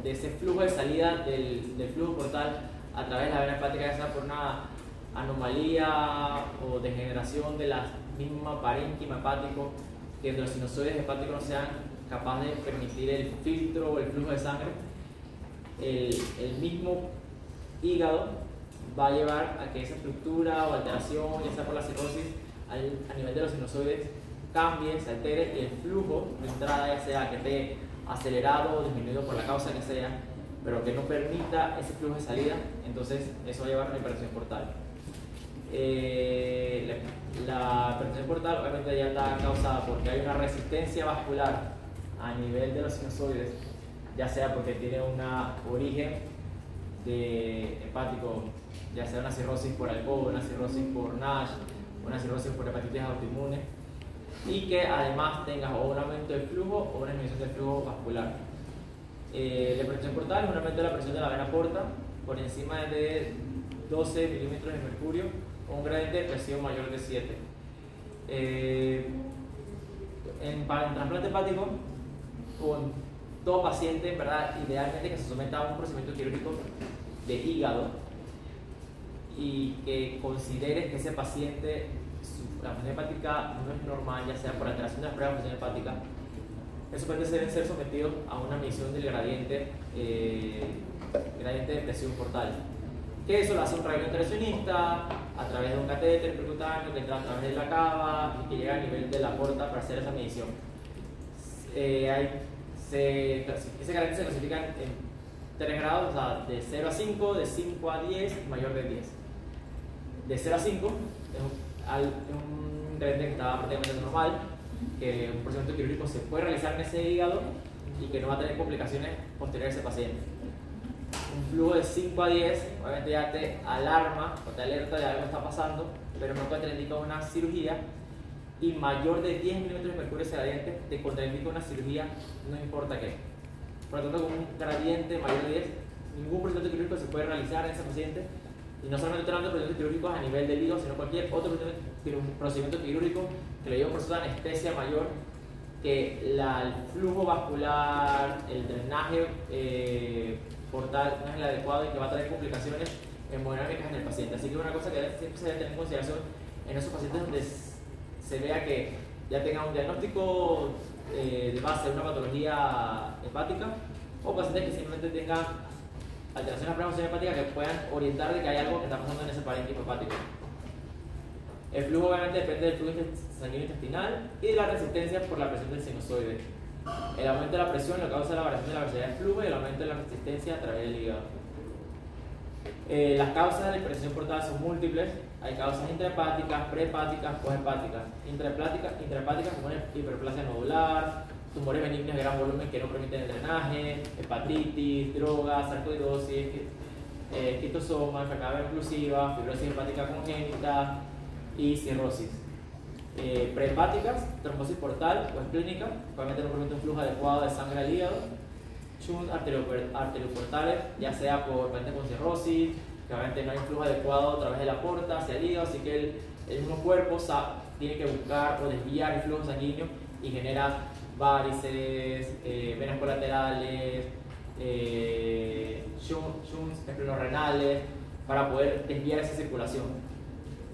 ese flujo de salida del flujo portal a través de la vena hepática, ya sea por una anomalía o degeneración de la misma parénquima hepático, que los sinusoides hepáticos no sean capaces de permitir el filtro o el flujo de sangre. El mismo hígado va a llevar a que esa estructura o alteración, ya sea por la cirrosis, a nivel de los sinusoides, cambie, se altere y el flujo de entrada, ya sea que esté acelerado o disminuido por la causa que sea, pero que no permita ese flujo de salida, entonces eso va a llevar a una hipertensión portal. La hipertensión portal obviamente ya está causada porque hay una resistencia vascular a nivel de los sinusoides, ya sea porque tiene un origen hepático, ya sea una cirrosis por alcohol, una cirrosis por NASH, una cirrosis por hepatitis autoinmune, y que además tengas o un aumento del flujo o una disminución del flujo vascular. La hipertensión portal es un aumento de la presión de la vena porta por encima de 12 milímetros de mercurio o un gradiente de presión mayor de 7. Para el trasplante hepático, con todo paciente, en verdad, idealmente que se someta a un procedimiento quirúrgico de hígado y que consideres que ese paciente, la función hepática no es normal, ya sea por alteración de las pruebas de función hepática. Esos pacientes deben ser sometidos a una medición del gradiente de presión portal. Que eso lo hace un radiointervencionista a través de un catéter percutáneo que entra a través de la cava y que llega a nivel de la porta para hacer esa medición. Ese gradiente se clasifica en 3 grados, o sea, de 0 a 5, de 5 a 10 y mayor de 10. De 0 a 5 es un gradiente que está prácticamente normal, que un procedimiento quirúrgico se puede realizar en ese hígado y que no va a tener complicaciones posteriores a ese paciente. Un flujo de 5 a 10 obviamente ya te alarma o te alerta de algo que está pasando, pero no contraindica una cirugía, y mayor de 10 milímetros de mercurio ese gradiente te contraindica una cirugía, no importa qué. Por lo tanto, con un gradiente mayor de 10, ningún procedimiento quirúrgico se puede realizar en ese paciente, y no solamente estoy hablando de procedimientos quirúrgicos a nivel del hígado, sino cualquier otro procedimiento quirúrgico que le lleve por una anestesia mayor, que el flujo vascular, el drenaje portal no es el adecuado y que va a traer complicaciones hemodinámicas en el paciente. Así que una cosa que siempre se debe tener en consideración en esos pacientes donde se vea que ya tenga un diagnóstico de base de una patología hepática, o pacientes que simplemente tengan alteraciones de la función hepática que puedan orientar de que hay algo que está pasando en ese parénquima hepático. El flujo obviamente depende del flujo sanguíneo intestinal y de la resistencia por la presión del sinusoide. El aumento de la presión lo causa la variación de la velocidad del flujo y el aumento de la resistencia a través del hígado. Las causas de la hipertensión portal son múltiples. Hay causas intrahepáticas, prehepáticas, poshepáticas. Intrahepáticas como hiperplasia nodular, tumores benignos de gran volumen que no permiten el drenaje, hepatitis, drogas, sarcoidosis, quitosoma, enfermedad inclusiva, fibrosis hepática congénita y cirrosis. Prehepáticas, trombosis portal o esplínica, probablemente no permite un flujo adecuado de sangre al hígado. Shunt arterioportales, ya sea por con cirrosis, que obviamente no hay un flujo adecuado a través de la porta hacia el hígado, así que el mismo cuerpo tiene que buscar o desviar el flujo sanguíneo y genera varices, venas colaterales, shunts esplenorenales para poder desviar esa circulación.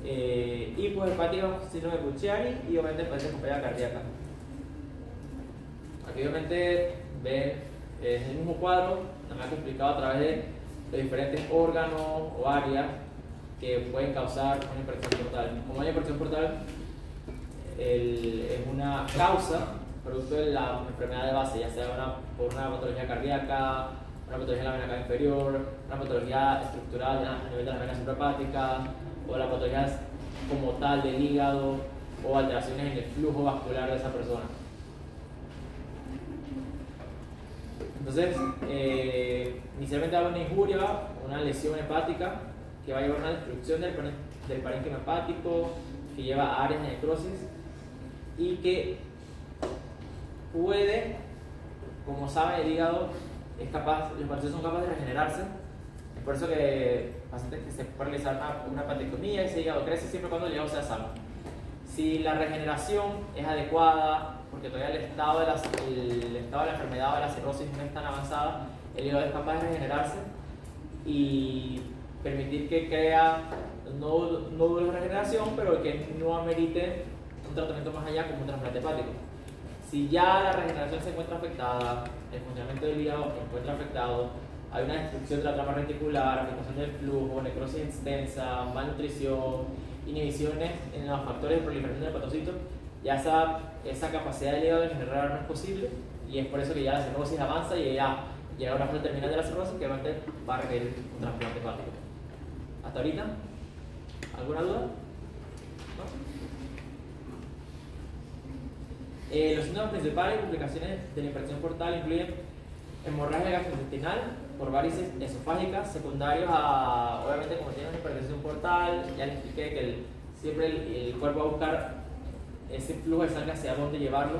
Y pues hepática, síndrome de Buchiari y obviamente pacientes con pérdida cardíaca. Aquí obviamente ven el mismo cuadro, nada más explicado a través de los diferentes órganos o áreas que pueden causar una hipertensión portal. Como hay hipertensión portal, es una causa producto de la enfermedad de base, ya sea por una patología cardíaca, una patología de la vena cava inferior, una patología estructural a nivel de las venas suprahepáticas, o la patología como tal del hígado, o alteraciones en el flujo vascular de esa persona. Entonces, inicialmente hay una injuria, una lesión hepática que va a llevar a una destrucción del parénquima hepático, que lleva a áreas de necrosis y que puede, como saben, el hígado es capaz, los pacientes son capaces de regenerarse. Es por eso que pacientes que se puede realizar una hepatectomía y ese hígado crece siempre cuando el hígado sea sano. Si la regeneración es adecuada, porque todavía el estado de la enfermedad o de la cirrosis no es tan avanzada, el hígado es capaz de regenerarse y permitir que crea nódulos de regeneración, pero que no amerite un tratamiento más allá como un trasplante hepático. Si ya la regeneración se encuentra afectada, el funcionamiento del hígado se encuentra afectado, hay una destrucción de la trama reticular, afectación del flujo, necrosis extensa, malnutrición, inhibiciones en los factores de proliferación del hepatocito, ya esa capacidad del hígado de generar no es posible, y es por eso que ya la cirrosis avanza y ya llega a una fase terminal de la cirrosis que realmente va a requerir un trasplante hepático. ¿Hasta ahorita? ¿Alguna duda? ¿No? Los síntomas principales y complicaciones de la infección portal incluyen hemorragia gastrointestinal por varices esofágicas, secundarios a, obviamente, como tiene una hipertensión portal, ya les expliqué que siempre el cuerpo va a buscar ese flujo de sangre hacia dónde llevarlo,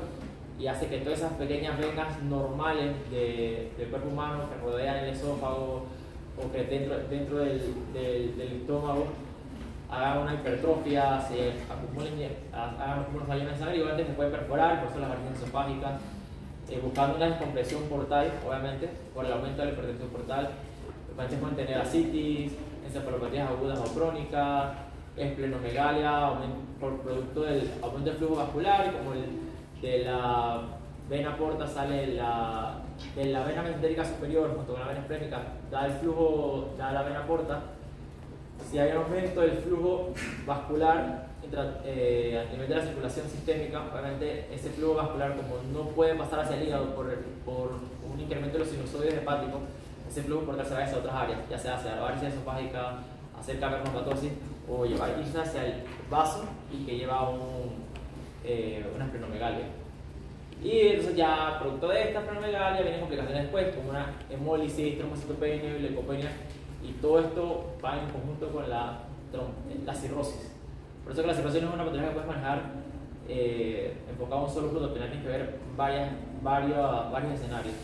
y hace que todas esas pequeñas venas normales del cuerpo humano que rodean el esófago o que dentro del estómago hagan una hipertrofia, se acumulen, hagan unos ballones de sangre y obviamente se pueden perforar, por eso las varices esofágicas, buscando una descompresión portal, obviamente, por el aumento de la hipertensión portal. Los pacientes pueden tener ascitis, encefalopatías agudas o crónicas, esplenomegalia, por producto del aumento del flujo vascular, y como de la vena porta sale de la vena mesentérica superior junto con la vena esplénica, da el flujo, da la vena porta. Si hay un aumento del flujo vascular a nivel de la circulación sistémica, obviamente ese flujo vascular, como no puede pasar hacia el hígado por un incremento de los sinusoides hepáticos, ese flujo portal se va hacia otras áreas, ya sea hacia la varices esofágica, hacer cavernopatosis o irse hacia el vaso y que lleva una esplenomegalia. Y entonces ya producto de esta esplenomegalia vienen complicaciones después, como una hemólisis, trombocitopenia y leucopenia, y todo esto va en conjunto con la cirrosis. Por eso que la cirrosis no es una patología que puedes manejar enfocado a un solo producto, tienes que ver varios escenarios.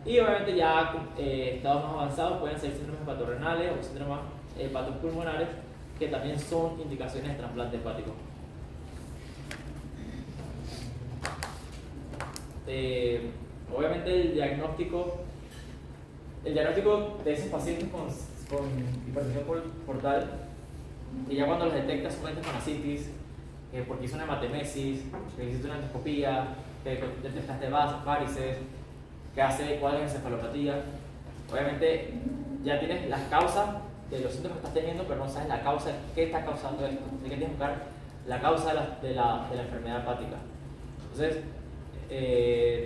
Y obviamente ya estados más avanzados pueden ser síndromes hepatorrenales o síndromes hepatopulmonares, que también son indicaciones de trasplante hepático. Obviamente el diagnóstico de esos pacientes con hipertensión portal, que ya cuando los detectas son pacientes con ascitis, porque hizo una hematemesis, que hiciste una endoscopía, que detectaste varices, que hace cuadros de encefalopatía, obviamente ya tienes las causas de los síntomas que estás teniendo, pero no sabes la causa, qué está causando esto. Así que tienes que buscar la causa de la enfermedad hepática. Entonces,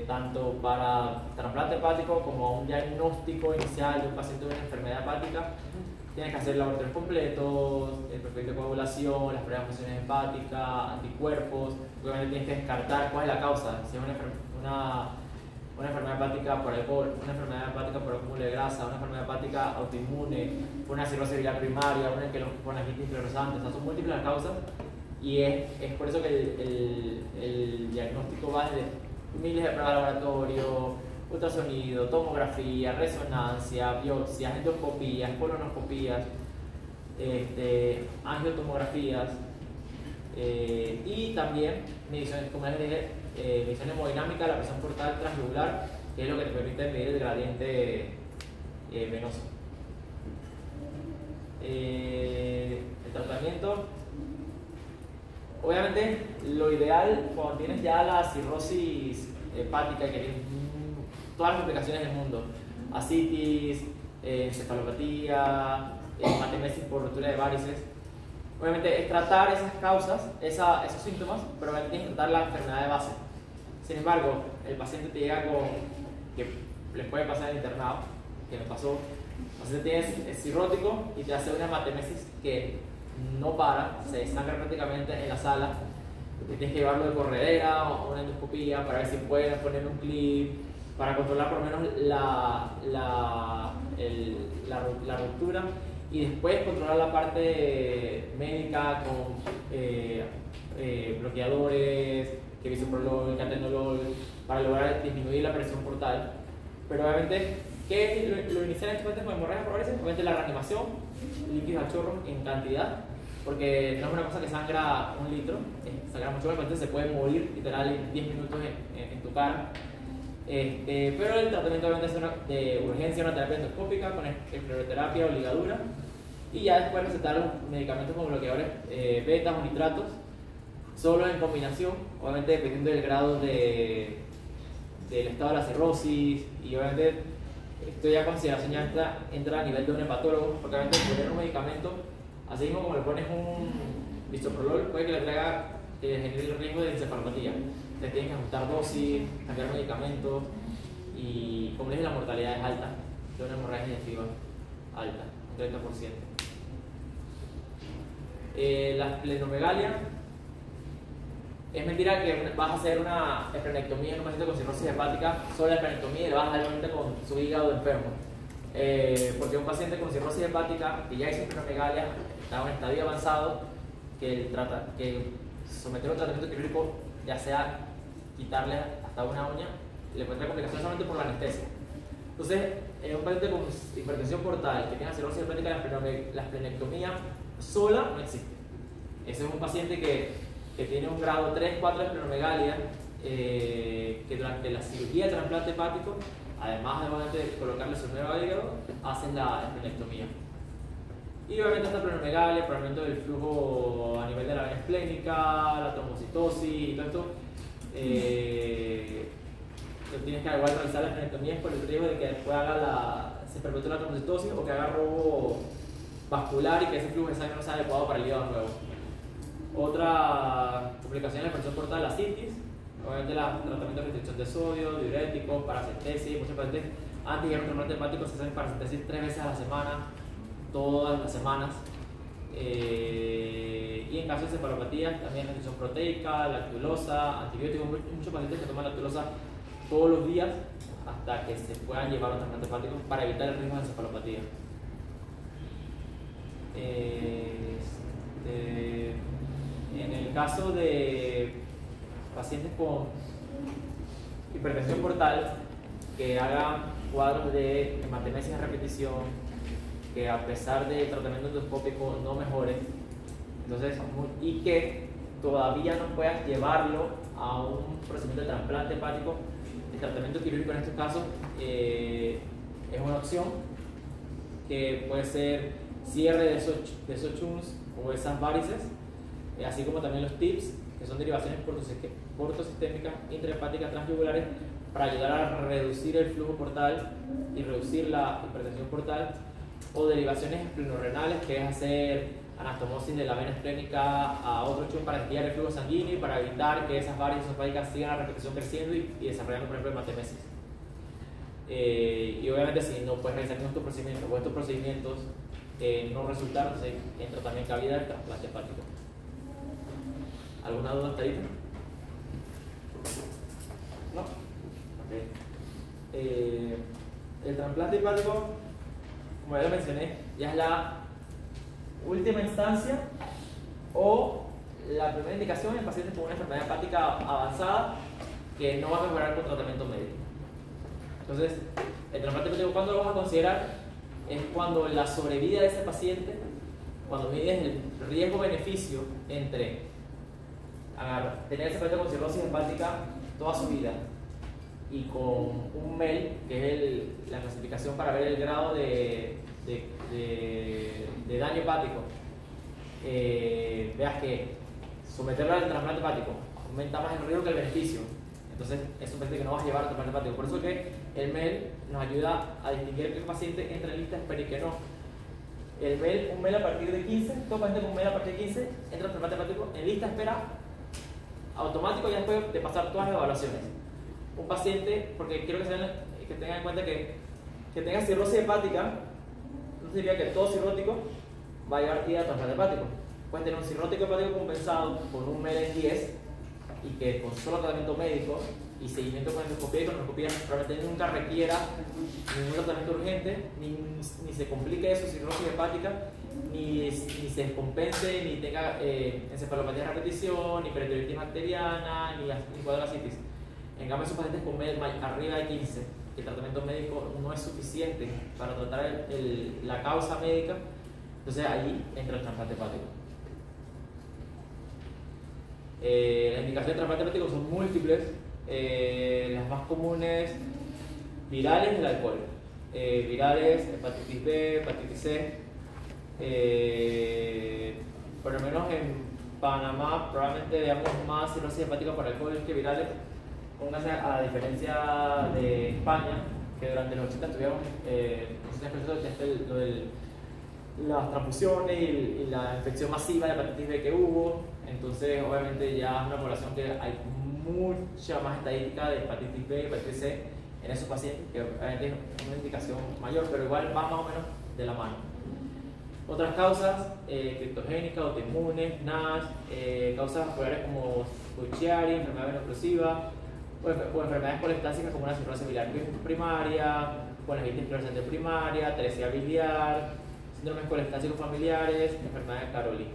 tanto para trasplante hepático como un diagnóstico inicial de un paciente de una enfermedad hepática, tienes que hacer laboratorios completos, el perfil de coagulación, las pruebas de funciones hepáticas, anticuerpos. Obviamente tienes que descartar cuál es la causa, si es una enfermedad hepática por alcohol, una enfermedad hepática por acúmulo de grasa, una enfermedad hepática autoinmune, una cirrosis biliar primaria, una encefalitis esclerosante. O sea, son múltiples las causas, y es por eso que el diagnóstico va desde miles de pruebas de laboratorio, ultrasonido, tomografía, resonancia, biopsias, endoscopías, colonoscopías, angiotomografías, y también mediciones, como les dije, medición hemodinámica de la presión portal transjugular, que es lo que te permite medir el gradiente venoso. El tratamiento, obviamente, lo ideal cuando tienes ya la cirrosis hepática, que tienes todas las complicaciones del mundo, ascitis, encefalopatía, hematemesis por rotura de varices, obviamente es tratar esas causas, esos síntomas, pero obviamente tienes que tratar la enfermedad de base. Sin embargo, el paciente te llega con, que les puede pasar en el internado, que me pasó, el paciente es cirrótico y te hace una hematemesis que no para, se desangra prácticamente en la sala, tienes que llevarlo de corredera o una endoscopía para ver si pueden poner un clip, para controlar por lo menos la ruptura, y después controlar la parte médica con bloqueadores, que bisoprolol, catenolol, para lograr disminuir la presión portal. Pero obviamente, ¿qué es lo inicial en estos pacientes con hemorragia por varices? Obviamente la reanimación, líquidos a chorro en cantidad, porque no es una cosa que sangra 1 litro, sangra mucho, el paciente se puede morir literal en 10 minutos en tu cara. Pero el tratamiento obviamente es de urgencia, una terapia endoscópica con escleroterapia o ligadura, y ya después recetar los medicamentos como bloqueadores betas o nitratos, solo en combinación, obviamente dependiendo del grado del estado de la cirrosis, y obviamente esto ya consideración ya entra a nivel de un hepatólogo, porque obviamente poner un medicamento, así mismo como le pones un bisoprolol, puede que le traiga, genere el riesgo de encefalopatía. Te tienen que ajustar dosis, cambiar medicamentos y, como les dije, la mortalidad es alta, de una hemorragia digestiva alta, un 30%. La esplenomegalia, es mentira que vas a hacer una esplenectomía en un paciente con cirrosis hepática, solo la esplenectomía y le vas a dar obviamente con su hígado enfermo. Porque un paciente con cirrosis hepática que ya hizo esplenomegalia, está en un estadio avanzado, que someter a un tratamiento quirúrgico, ya sea quitarle hasta una uña, le puede traer complicaciones solamente por la anestesia. Entonces, un paciente con hipertensión portal que tenga cirrosis hepática, la esplenectomía sola no existe. Ese es un paciente que tiene un grado 3, 4 de esplenomegalia, que durante la cirugía de trasplante hepático, además de colocarle su nuevo hígado, hacen la esplenectomía. Y obviamente esta esplenomegalia, por aumento del flujo a nivel de la vena esplénica, la trombocitosis y todo esto, tienes que igual realizar la esplenectomía por el riesgo de que después se perpetúe la trombocitosis o que haga robo vascular y que ese flujo de sangre no sea adecuado para el hígado nuevo. Otra complicación de la presión portal, la citis, obviamente el tratamiento de restricción de sodio, diuréticos, paracentesis. Muchos pacientes antes de ir a un trasplante hepático se hacen paracentesis 3 veces a la semana, todas las semanas. Y en caso de encefalopatías, también restricción proteica, lactulosa, antibióticos. Muchos pacientes que toman lactulosa todos los días hasta que se puedan llevar a un trasplante hepático para evitar el riesgo de encefalopatía. En el caso de pacientes con hipertensión portal que hagan cuadros de hematemesis a repetición, que a pesar de tratamiento endoscópico no mejore, entonces, y que todavía no puedas llevarlo a un procedimiento de trasplante hepático, el tratamiento quirúrgico en estos casos es una opción, que puede ser cierre de esos chums o esas varices, así como también los TIPS, que son derivaciones portosistémicas intrahepáticas transyugulares, para ayudar a reducir el flujo portal y reducir la hipertensión portal, o derivaciones esplenorrenales, que es hacer anastomosis de la vena esplénica a otro chum para desviar el flujo sanguíneo y para evitar que esas varices esofágicas sigan la repetición creciendo y desarrollando, por ejemplo, hematemesis. Y obviamente, si no puedes realizar estos procedimientos o estos procedimientos no resultaron, entonces entra también cabida el trasplante hepático. ¿Alguna duda hasta ahí? ¿No? Okay. El trasplante hepático, como ya lo mencioné, ya es la última instancia o la primera indicación en pacientes con una enfermedad hepática avanzada que no va a mejorar con tratamiento médico. Entonces, el trasplante hepático, ¿cuándo lo vas a considerar? Es cuando la sobrevida de ese paciente, cuando mides el riesgo-beneficio entre tener ese paciente con cirrosis hepática toda su vida y con un MEL, que es la clasificación para ver el grado de daño hepático, veas que someterlo al trasplante hepático aumenta más el riesgo que el beneficio. Entonces es un paciente que no vas a llevar al trasplante hepático. Por eso que el MEL nos ayuda a distinguir que el paciente entra en lista de espera y que no. Un MEL a partir de 15, todo paciente con un MEL a partir de 15 entra al trasplante hepático en lista de espera automático, ya después de pasar todas las evaluaciones. Un paciente, porque quiero que tengan en cuenta que tenga cirrosis hepática no significa que todo cirrótico va a llevar a trasplante hepático. Puedes tener un cirrótico hepático compensado con un MEL en 10 y que con solo tratamiento médico y seguimiento con endoscopía y colonoscopía probablemente nunca requiera ningún tratamiento urgente, ni se complique su cirrosis hepática, ni se descompense, ni tenga encefalopatía de repetición, ni peritonitis bacteriana, ni cuadro de ascitis. En cambio, esos pacientes con MEL arriba de 15, que el tratamiento médico no es suficiente para tratar la causa médica, entonces ahí entra el trasplante hepático. Las indicaciones de trasplante hepático son múltiples. Las más comunes, virales del alcohol, virales, hepatitis B, hepatitis C. Por lo menos en Panamá probablemente veamos más cirrosis hepática por alcohol que virales. Pónganse a la diferencia de España, que durante los 80 tuvieron lo de las transfusiones y la infección masiva de hepatitis B que hubo. Entonces, obviamente, ya es una población que hay mucha más estadística de hepatitis B y hepatitis C en esos pacientes, que obviamente es una indicación mayor, pero igual va más o menos de la mano. Otras causas, criptogénicas, autoinmunes, NASH, causas vasculares como Buchiari, enfermedad veno-occlusiva, o enfermedades colestásicas como una cirrosis biliar primaria, colegitis fluorescente primaria, atresia biliar, síndromes colestásicos familiares, enfermedad de Caroli.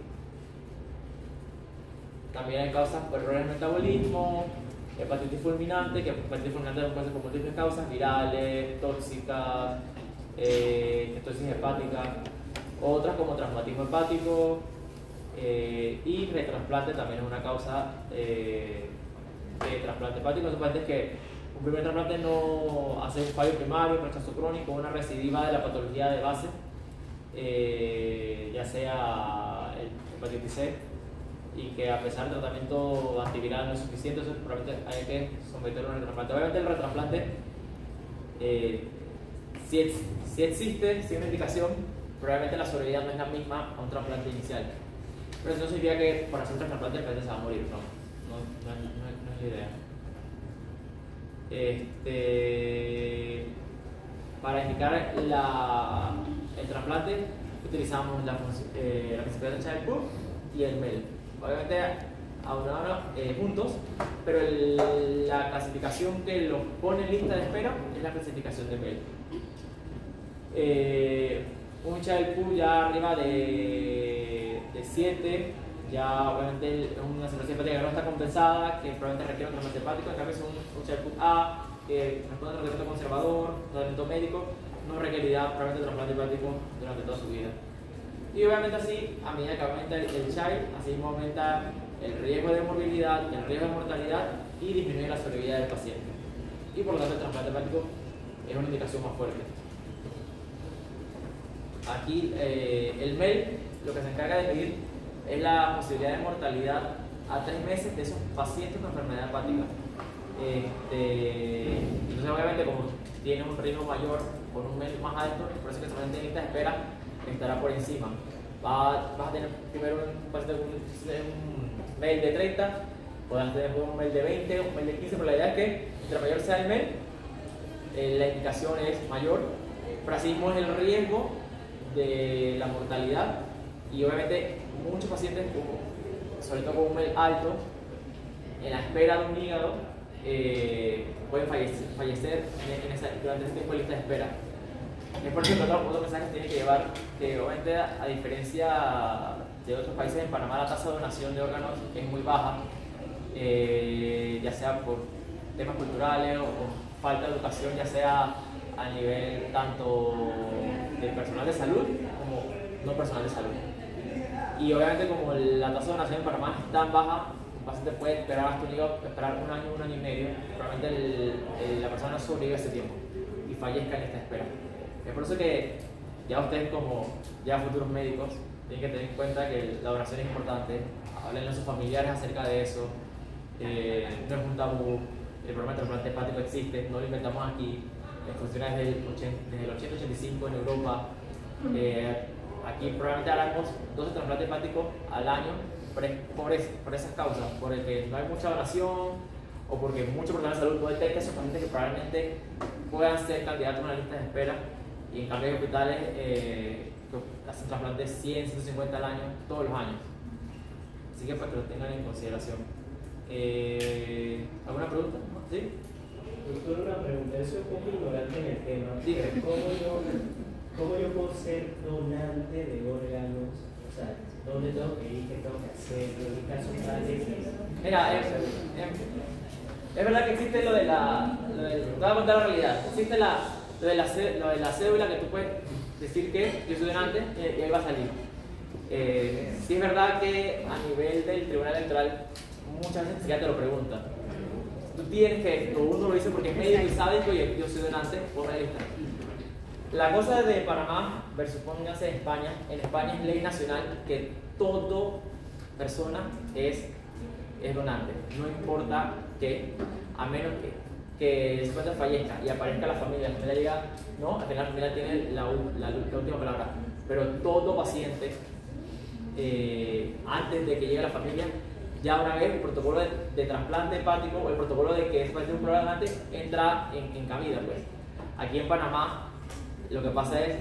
También hay causas por errores en metabolismo, hepatitis fulminante, que hepatitis fulminante puede ser por múltiples causas, virales, tóxicas, esteatosis hepática, otras como traumatismo hepático y retrasplante también es una causa de trasplante hepático. Los pacientes que un primer trasplante no hace un fallo primario, un rechazo crónico, una recidiva de la patología de base, ya sea el hepatitis C, y que a pesar del tratamiento antiviral no es suficiente, entonces probablemente hay que someterlo a un retrasplante. Obviamente el retrasplante si existe, si hay una indicación, probablemente la sobrevida no es la misma a un trasplante inicial. Pero eso no significa que por hacer un trasplante el paciente se va a morir, no es la idea. Para indicar el trasplante utilizamos la principal de Child-Pugh y el MEL. Obviamente aunados juntos, pero la clasificación que los pone en lista de espera es la clasificación de MEL. Un Child-Pugh ya arriba de 7, ya obviamente es una cirrosis hepática que no está compensada, que probablemente requiere un tratamiento hepático. En cambio, es un Child-Pugh A que responde a un tratamiento conservador, tratamiento médico, no requerirá probablemente trasplante hepático durante toda su vida. Y obviamente así, a medida que aumenta el child, así mismo aumenta el riesgo de morbilidad, el riesgo de mortalidad y disminuye la sobrevida del paciente. Y por lo tanto el trasplante hepático es una indicación más fuerte. Aquí el MEL lo que se encarga de medir es la posibilidad de mortalidad a 3 meses de esos pacientes con enfermedad hepática. Entonces obviamente como tiene un riesgo mayor con un MEL más alto, por eso que ese paciente en lista de espera estará por encima. Vas a tener primero un MEL de 30, podrás tener un MEL de 20, un MEL de 15, pero la idea es que entre mayor sea el MEL, la indicación es mayor, pero así mismo es el riesgo de la mortalidad. Y obviamente muchos pacientes, sobre todo con un MEL alto, en la espera de un hígado, pueden fallecer durante ese tiempo de lista de espera. Es por eso que otro mensaje tiene que llevar que obviamente a diferencia de otros países, en Panamá la tasa de donación de órganos es muy baja, ya sea por temas culturales o falta de educación, ya sea a nivel tanto de personal de salud como no personal de salud. Y obviamente como la tasa de donación en Panamá es tan baja, un paciente puede esperar hasta un año y medio, probablemente la persona no sobrevive ese tiempo y fallezca en esta espera. Es por eso que ya ustedes como ya futuros médicos tienen que tener en cuenta que la donación es importante, hablen a sus familiares acerca de eso, no es un tabú, el problema del trasplante hepático existe, no lo inventamos aquí, funciona desde el 80-85 en Europa. Aquí probablemente haremos 12 trasplantes hepáticos al año por esas causas, porque no hay mucha donación o porque mucho personal de salud no detecta esos pacientes que probablemente puedan ser candidatos a una lista de espera. Y en cambio hay hospitales que hacen trasplantes 100, 150 al año, todos los años. Así que para que lo tengan en consideración. ¿Alguna pregunta? ¿Sí?
Doctor, una pregunta, yo soy un poco ignorante en el tema.
Dígame.
¿Cómo yo puedo ser donante de órganos? O sea, ¿dónde tengo que ir? ¿Qué tengo que hacer? ¿En qué caso tal?
Mira, es verdad que existe lo de la... te voy a contar la realidad. Existe lo de la cédula que tú puedes decir que yo soy donante y ahí va a salir. Sí es verdad que a nivel del Tribunal Electoral muchas veces ya te lo preguntan. Tú tienes que, uno lo dice porque es médico y sabe que yo soy donante, por la lista. La cosa de Panamá versus póngase España, en España es ley nacional que toda persona es donante, no importa que, a menos que que ese paciente fallezca y aparezca la familia llega, no, al final la familia tiene la última palabra. Pero todo paciente, antes de que llegue a la familia, ya una vez el protocolo de trasplante hepático o el protocolo de que es parte de un programa antes entra en cabida. Pues. Aquí en Panamá lo que pasa es,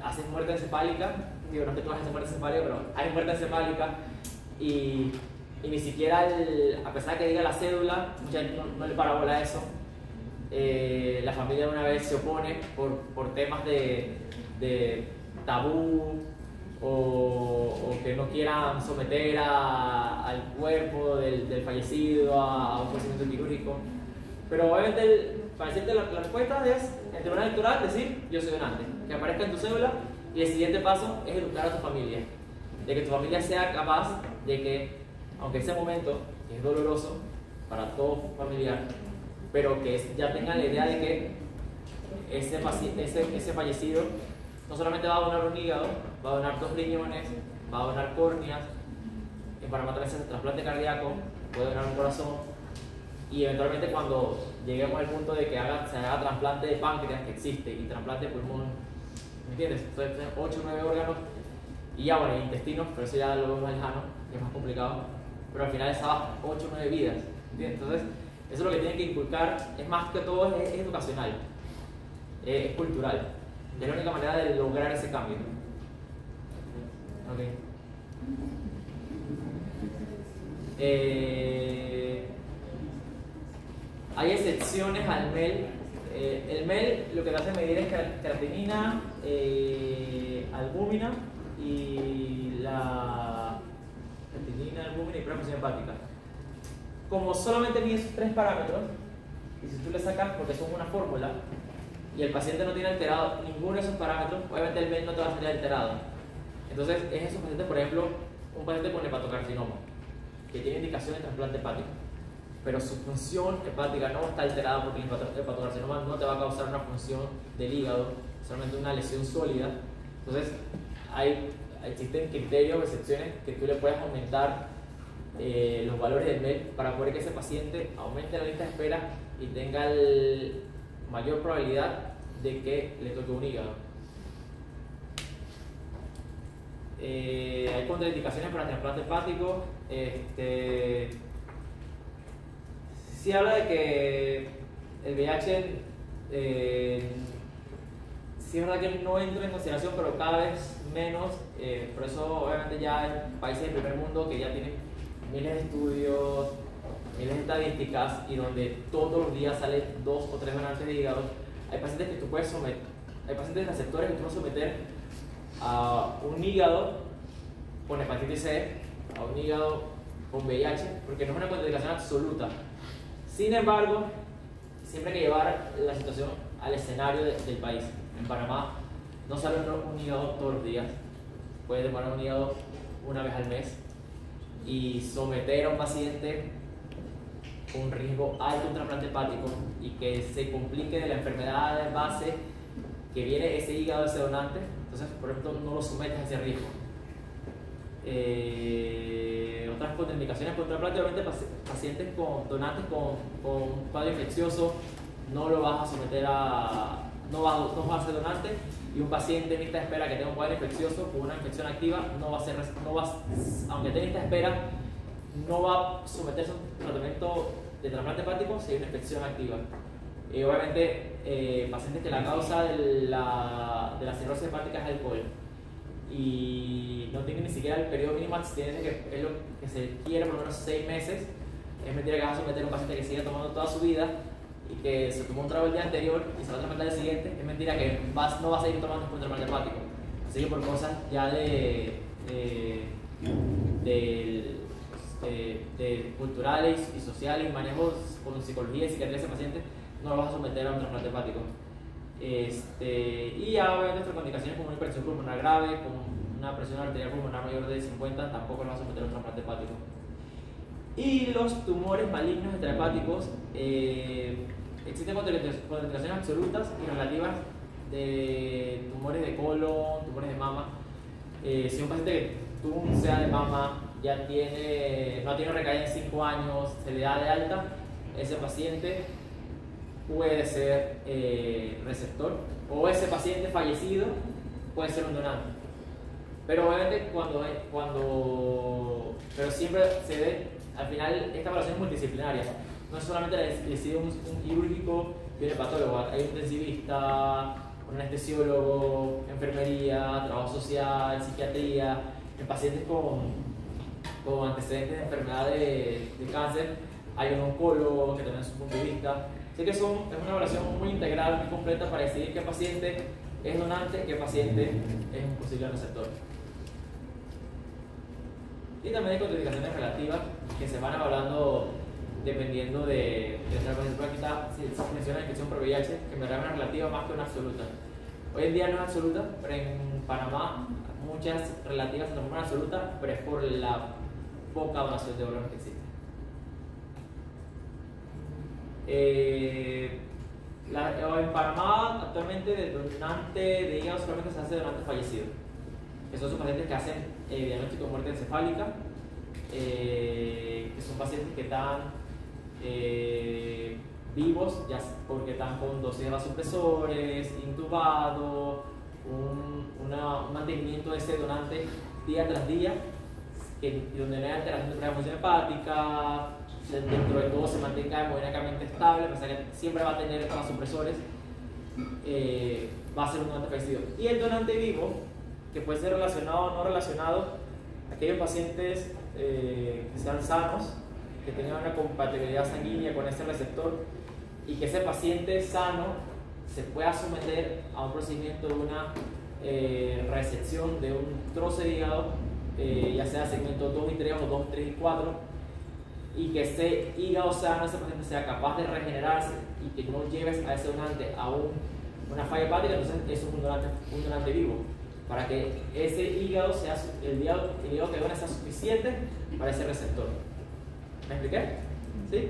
hacen muerte encefálica, digo, no es que todas hacen muerte encefálica, pero hay muerte encefálica y ni siquiera, a pesar de que diga la cédula, mucha gente no le para bola a eso. La familia de una vez se opone por temas de tabú o que no quieran someter al cuerpo del fallecido a un procedimiento quirúrgico. Pero obviamente para decirte la respuesta es, en el tribunal electoral, decir yo soy donante, que aparezca en tu cédula, y el siguiente paso es educar a tu familia, de que tu familia sea capaz de que, aunque ese momento es doloroso para todo familiar, pero que ya tengan la idea de que ese fallecido no solamente va a donar un hígado, va a donar 2 riñones, va a donar córneas, para matar ese trasplante cardíaco, puede donar un corazón, y eventualmente cuando lleguemos al punto de que se haga trasplante de páncreas, que existe, y trasplante de pulmón, ¿me entiendes? Entonces 8 o 9 órganos, y ya bueno, intestinos, pero eso ya lo vemos más lejano, que es más complicado, pero al final esas 8 o 9 vidas, ¿entiendes? Entonces eso es lo que tienen que inculcar, es más que todo es educacional, es cultural, es la única manera de lograr ese cambio. Okay. Hay excepciones al MEL. El MEL lo que te hace medir es creatinina, albúmina y la creatinina, albúmina y presión hepática. Como solamente mide esos 3 parámetros, y si tú le sacas, porque son una fórmula, y el paciente no tiene alterado ninguno de esos parámetros, obviamente el MEL no te va a salir alterado. Entonces, es esos pacientes, por ejemplo, un paciente con hepatocarcinoma, que tiene indicación de trasplante hepático, pero su función hepática no está alterada porque el hepatocarcinoma no te va a causar una función del hígado, solamente una lesión sólida. Entonces, existen criterios o excepciones que tú le puedes aumentar los valores del MEL para poder que ese paciente aumente la lista de espera y tenga mayor probabilidad de que le toque un hígado. Hay contraindicaciones para el trasplante hepático. Sí habla de que el VIH sí es verdad que no entra en consideración, pero cada vez menos. Por eso obviamente ya hay países del primer mundo que ya tienen miles de estudios, miles de estadísticas, y donde todos los días salen 2 o 3 donantes de hígado. Hay pacientes que tú puedes someter, hay pacientes receptores que tú puedes someter a un hígado con hepatitis C, a un hígado con VIH, porque no es una contraindicación absoluta. Sin embargo, siempre hay que llevar la situación al escenario del país. En Panamá no sale un hígado todos los días, puede demorar un hígado una vez al mes, y someter a un paciente con un riesgo alto de un trasplante hepático y que se complique de la enfermedad de base que viene ese hígado de ese donante, entonces por ejemplo no lo sometes a ese riesgo. Otras contraindicaciones por trasplante, obviamente pacientes donantes con un cuadro infeccioso no lo vas a someter no vas a ser donante, y un paciente en lista de espera que tenga un cuadro infeccioso con una infección activa aunque tenga lista de espera, no va a someterse a un tratamiento de trasplante hepático si hay una infección activa. Obviamente pacientes que la causa de la cirrosis hepática es alcohol y no tienen ni siquiera el periodo mínimo de abstinencia, que es lo que se quiere, por lo menos 6 meses. Es mentira que vas a someter a un paciente que sigue tomando toda su vida y que se tomó un trago el día anterior y se va a trasplante el día siguiente. Es mentira que no vas a seguir tomando un trasplante hepático. Así que por cosas ya de culturales y sociales y manejos con psicología y psiquiatría de ese paciente, no lo vas a someter a un trasplante hepático. Y ya obviamente otras complicaciones como una hipertensión pulmonar grave, como una presión arterial pulmonar mayor de 50, tampoco lo vas a someter a un trasplante hepático. Y los tumores malignos extrahepáticos, existen contraindicaciones absolutas y relativas de tumores de colon, tumores de mama. Si un paciente que tuvo un CA de mama ya no tiene recaída en 5 años, se le da de alta, ese paciente puede ser receptor, o ese paciente fallecido puede ser un donante. Pero obviamente pero siempre se ve, al final esta evaluación es multidisciplinaria. No es solamente decide un quirúrgico y un hepatólogo, hay un intensivista, un anestesiólogo, enfermería, trabajo social, psiquiatría, en pacientes con antecedentes de enfermedad de cáncer, hay un oncólogo que también es un punto de vista. Así que es una evaluación muy integral, muy completa para decidir qué paciente es donante, qué paciente es un posible receptor. Y también hay contraindicaciones relativas que se van evaluando dependiendo de nuestra condición. Aquí se menciona la infección por VIH, que me da una relativa más que una absoluta. Hoy en día no es absoluta, pero en Panamá muchas relativas se transforman en absoluta, pero es por la poca donación de órganos que existe. En Panamá actualmente del donante de hígado solamente se hace donante fallecido, que son esos pacientes que hacen diagnóstico de muerte encefálica, que son pacientes que están vivos ya porque están con dosis de vasopresores, intubados, un mantenimiento de ese donante día tras día, donde no hay alteración de la función hepática, dentro de todo se mantenga hemodinámicamente estable, a pesar que siempre va a tener vasopresores, va a ser un donante fallecido. Y el donante vivo, que puede ser relacionado o no relacionado, aquellos pacientes que sean sanos, que tengan una compatibilidad sanguínea con ese receptor y que ese paciente sano se pueda someter a un procedimiento de una resección de un trozo de hígado, ya sea segmento 2 y 3 o 2, 3 y 4, y que ese hígado sano, ese paciente sea capaz de regenerarse y que no lleves a ese donante a una falla hepática, entonces eso es un donante vivo, para que ese hígado sea, el hígado que dona sea suficiente para ese receptor. ¿Me expliqué? ¿Sí?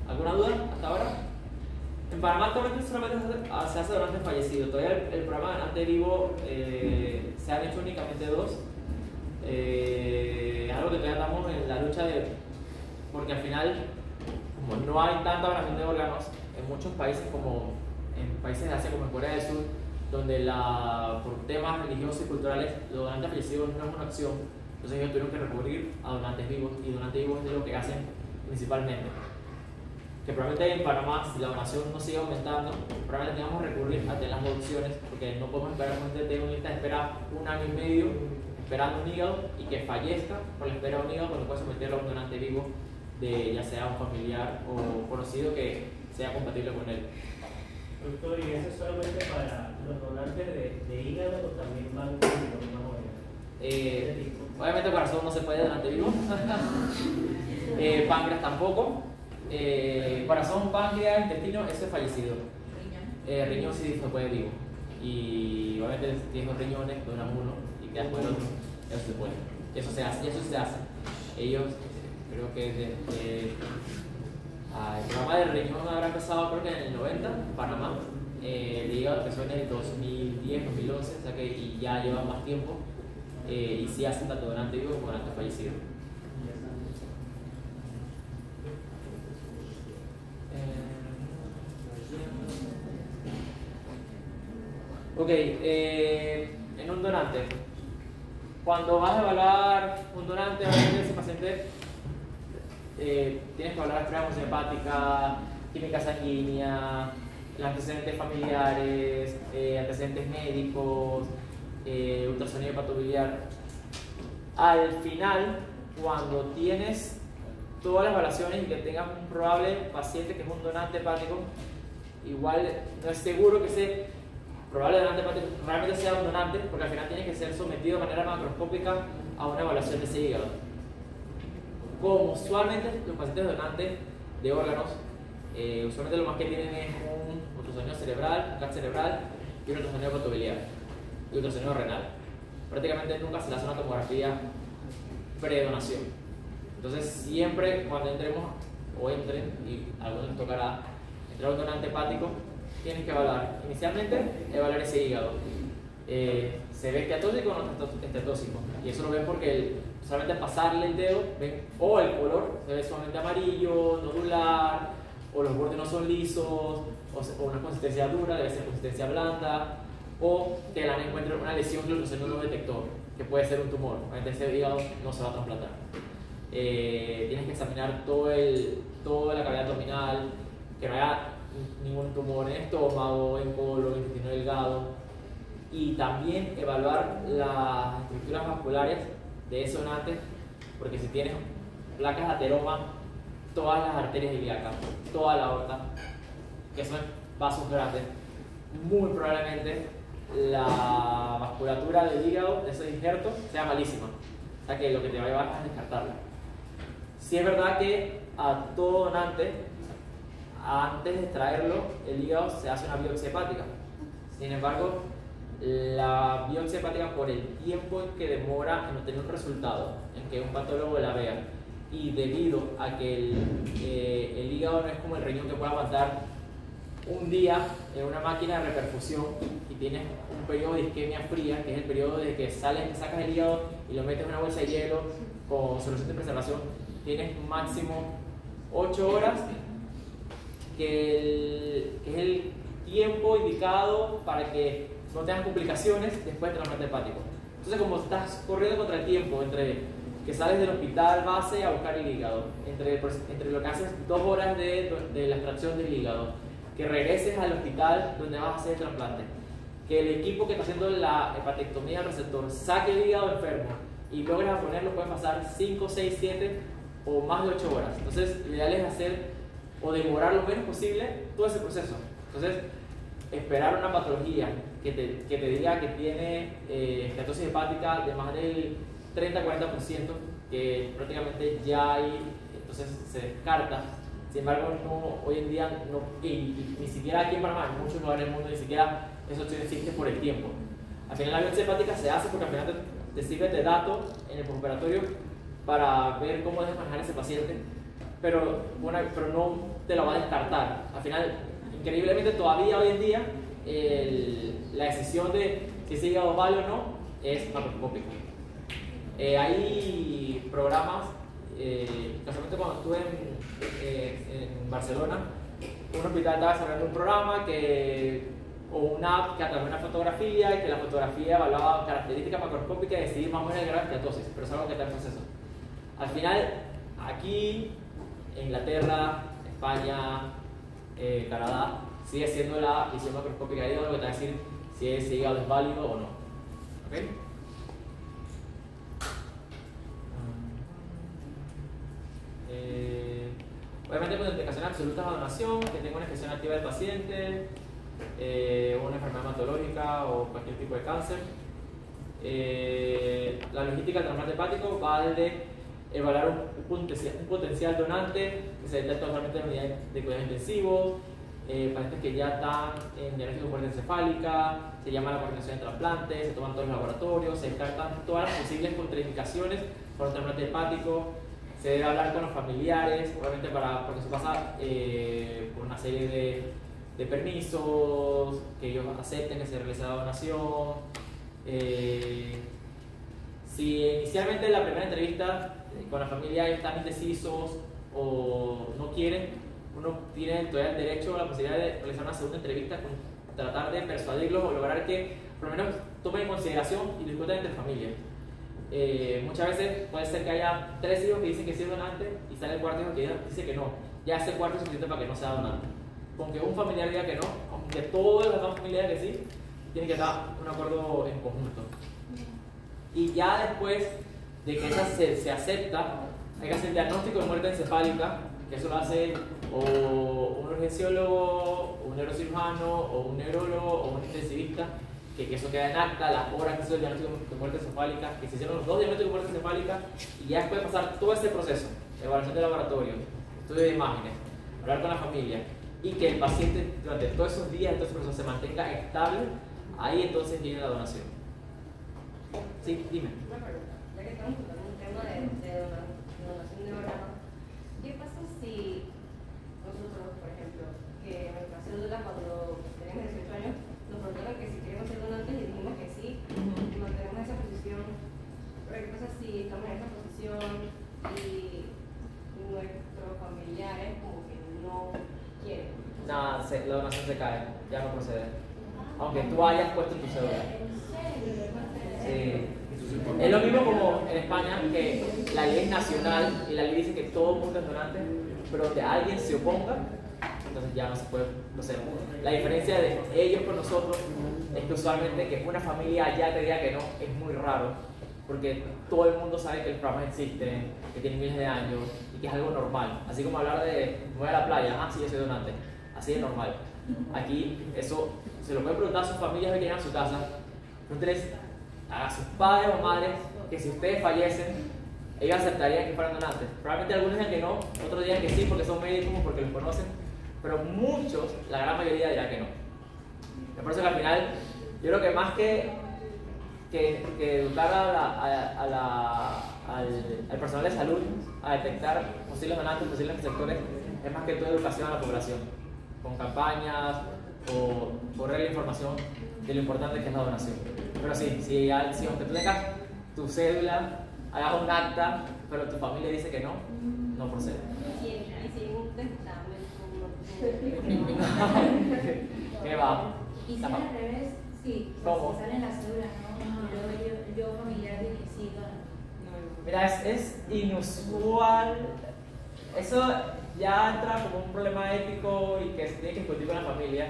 ¿Alguna duda hasta ahora? En Panamá actualmente solamente se hace donante fallecido. Todavía el programa de donante vivo se han hecho únicamente 2. Algo que todavía estamos en la lucha porque al final, como no hay tanta donación de órganos, en muchos países, como en países de Asia como en Corea del Sur, donde por temas religiosos y culturales los donantes fallecidos no es una opción, entonces ellos tuvieron que recurrir a donantes vivos, y donantes vivos es lo que hacen principalmente. Que probablemente en Panamá, si la donación no sigue aumentando, probablemente tengamos que recurrir a tener las 2 opciones, porque no podemos esperar que un tenga una lista de espera 1 año y medio esperando un hígado y que fallezca por la espera de un hígado cuando puede someterlo a un donante vivo, de ya sea un familiar o conocido que sea compatible con él.
Doctor, ¿y eso es solamente para los donantes de hígado o también van con los órganos?
Obviamente el corazón no se puede donante vivo, páncreas tampoco, corazón, páncreas, intestino, eso es fallecido. Riñón sí se puede vivo, y obviamente si tienes 2 riñones, donas uno y quedas con el otro, eso se puede, eso se hace. Ellos creo que desde el programa del riñón habrá empezado creo que en el 90 en Panamá, el hígado empezó en el 2010, 2011, o sea que y ya lleva más tiempo, y sí hacen tanto donante vivo como donante fallecido. Ok, en un donante, cuando vas a evaluar un donante, ese paciente tienes que evaluar la función hepática, química sanguínea, los antecedentes familiares, antecedentes médicos, ultrasonido hepatobiliar. Al final, cuando tienes todas las evaluaciones y que tengas un probable paciente que es un donante hepático, igual no es seguro que ese probable donante hepático realmente sea un donante, porque al final tiene que ser sometido de manera macroscópica a una evaluación de ese hígado. Como usualmente los pacientes donantes de órganos, usualmente lo más que tienen es un ultrasonido cerebral, un CAT cerebral y un ultrasonido hepatobiliar y un ultrasonido renal. Prácticamente nunca se le hace una tomografía pre-donación. Entonces siempre cuando entremos o entren, y a algunos les tocará entrar a un donante hepático, tienes que evaluar, inicialmente evaluar ese hígado. Se ve esteatóxico o no esteatóxico, y eso lo ven porque solamente pasarle el dedo ven, o el color se ve sumamente amarillo, nodular, o los bordes no son lisos, o una consistencia dura, debe ser consistencia blanda, o te la encuentran una lesión que el ultrasonido no detectó, que puede ser un tumor. Obviamente ese hígado no se va a trasplantar. Tienes que examinar toda la cavidad abdominal, que no haya ningún tumor en estómago, en colon, en intestino delgado, y también evaluar las estructuras vasculares de ese donante, porque si tienes placas de ateroma, todas las arterias ilíacas, toda la aorta, que son vasos grandes, muy probablemente la vasculatura del hígado de esos injertos sea malísima, o sea que lo que te va a llevar es descartarla. Si es verdad que a todo donante, antes de extraerlo, el hígado se hace una biopsia hepática. Sin embargo, la biopsia hepática, por el tiempo que demora en obtener un resultado, en que un patólogo la vea, y debido a que el hígado no es como el riñón que puede aguantar un día en una máquina de reperfusión y tienes un periodo de isquemia fría, que es el periodo de que sacas el hígado y lo metes en una bolsa de hielo con solución de preservación, tienes máximo 8 horas, que es el tiempo indicado para que no tengas complicaciones después del trasplante hepático. Entonces, como estás corriendo contra el tiempo entre que sales del hospital base a buscar el hígado, entre lo que haces 2 horas de la extracción del hígado, que regreses al hospital donde vas a hacer el trasplante, que el equipo que está haciendo la hepatectomía del receptor saque el hígado enfermo y logres a ponerlo, pueden pasar 5, 6, 7 o más de 8 horas. Entonces, lo ideal es hacer o demorar lo menos posible todo ese proceso. Entonces, esperar una patología que te diga que tiene esteatosis hepática de más del 30-40%, que prácticamente ya hay, entonces se descarta. Sin embargo, hoy en día, y ni siquiera aquí en Panamá, en muchos lugares del mundo, ni siquiera eso existe por el tiempo. Al final, la biopsia hepática se hace porque al final te sirve de dato en el postoperatorio para ver cómo debes manejar a ese paciente, pero no te lo va a descartar. Al final, increíblemente, todavía hoy en día, la decisión de si ese hígado vale o no es macroscópica. Hay programas, casualmente cuando estuve en Barcelona, un hospital estaba desarrollando un programa o una app que a través de una fotografía, y que la fotografía evaluaba características macroscópicas y decidir más o menos el grado de esteatosis, pero es algo que está en proceso. Al final, aquí, Inglaterra, España, Canadá, sigue siendo la visión macroscópica de hígado lo que te va a decir si ese hígado es válido o no. ¿Okay? Obviamente, con implicaciones absolutas a donación, que tenga una infección activa del paciente, una enfermedad hematológica o cualquier tipo de cáncer. La logística del trasplante hepático va desde evaluar un potencial donante que se detecta actualmente en unidades de cuidados intensivos, pacientes que ya están en diagnóstico de muerte encefálica, se llama la coordinación de trasplantes, se toman todos los laboratorios, se descartan todas las posibles contraindicaciones por un trasplante hepático, se debe hablar con los familiares, obviamente porque eso pasa por una serie de permisos, que ellos acepten que se realice la donación. Si inicialmente en la primera entrevista con la familia están indecisos o no quieren, uno tiene todavía el derecho o la posibilidad de realizar una segunda entrevista con tratar de persuadirlos o lograr que por lo menos tomen en consideración y discutan entre familias. Muchas veces puede ser que haya 3 hijos que dicen que sí es donante y sale el cuarto hijo que dice que no. Ya ese cuarto es suficiente para que no sea donante. Con que un familiar diga que no, aunque todas las demás familias digan que sí, tiene que estar un acuerdo en conjunto. Y ya después de que esa se acepta, hay que hacer el diagnóstico de muerte encefálica, que eso lo hace o un urgenciólogo, o un neurocirujano, o un neurólogo, o un intensivista, que eso queda en acta, las horas que hizo el diagnóstico de muerte encefálica, que se hicieron los 2 diagnósticos de muerte encefálica, y ya después de pasar todo ese proceso, evaluación de laboratorio, estudio de imágenes, hablar con la familia, y que el paciente durante todos esos días, todos esos procesos se mantenga estable, ahí entonces viene la donación. Sí, dime.
Una pregunta, ya que estamos tocando un tema de donación de órganos, ¿qué pasa si nosotros, por ejemplo, que nuestra cédula cuando teníamos 18 años nos preguntaron que si queríamos ser donantes y dijimos que sí, y mantenemos esa posición, pero qué pasa si estamos en esa posición y nuestros familiares como que no
la donación se cae, ya no procede. Aunque tú hayas puesto tu cédula. Sí. Es lo mismo como en España, que la ley es nacional y la ley dice que todo el mundo es donante, pero donde alguien se oponga, entonces ya no se puede proceder. La diferencia de ellos con nosotros es que usualmente que una familia allá te diga que no es muy raro, porque todo el mundo sabe que el programa existe, que tiene miles de años y que es algo normal. Así como hablar de voy a la playa, sí, yo soy donante, así es normal. Aquí eso se lo pueden preguntar a sus familias que llegan a su casa, pregúntenles a sus padres o madres que si ustedes fallecen, ellos aceptarían que fueran donantes. Probablemente algunos digan que no, otros digan que sí porque son médicos o porque los conocen, pero muchos, la gran mayoría dirán que no. Por eso que al final, yo creo que más que educar al personal de salud a detectar posibles donantes, posibles receptores, es más que todo educación a la población, con campañas o correr la información de lo importante que es la donación. Pero si aunque tú tengas tu cédula, hagas un acta, pero tu familia dice que no, no procede.
Y si en un testamento
¿Qué va?
Y si al revés, sí,
¿Cómo?
si sale en la cédula, ¿no? Yo familiar de que sí,
Mira, es inusual. Eso ya entra como un problema ético y que se tiene que discutir con la familia.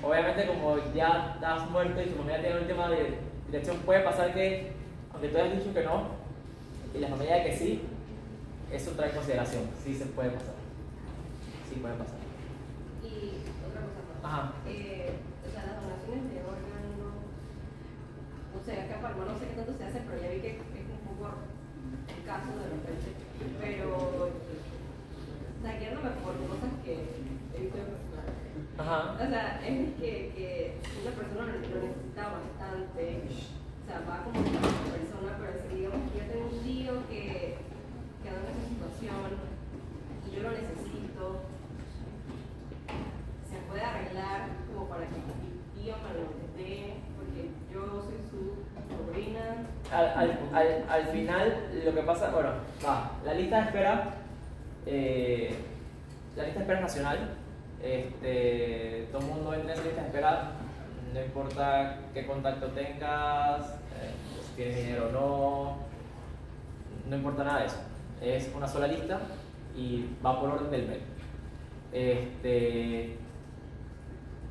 Obviamente, como ya estás muerto y tu familia tiene un tema de dirección, puede pasar que, aunque tú hayas dicho que no, y la familia diga que sí, eso trae consideración. Sí se puede pasar. Sí puede pasar.
Y otra cosa más.
Ajá.
O sea, las donaciones de órganos, o sea, acá Palma no sé qué tanto se hace, pero ya vi que es un poco escaso de repente. Pero, o sea, guiándome por cosas que he visto en personal.
Ajá.
O sea, es que una persona lo necesita bastante. O sea, va como una persona, pero si digamos que yo tengo un tío que anda en esa situación y yo lo necesito, se puede arreglar como para que mi tío me lo dé, porque yo soy su sobrina.
Al final, lo que pasa, bueno, la lista de espera, la lista de espera es nacional. Todo el mundo entra en esa lista de espera, no importa qué contacto tengas, si tienes dinero o no importa nada de eso. Es una sola lista y va por orden del mail.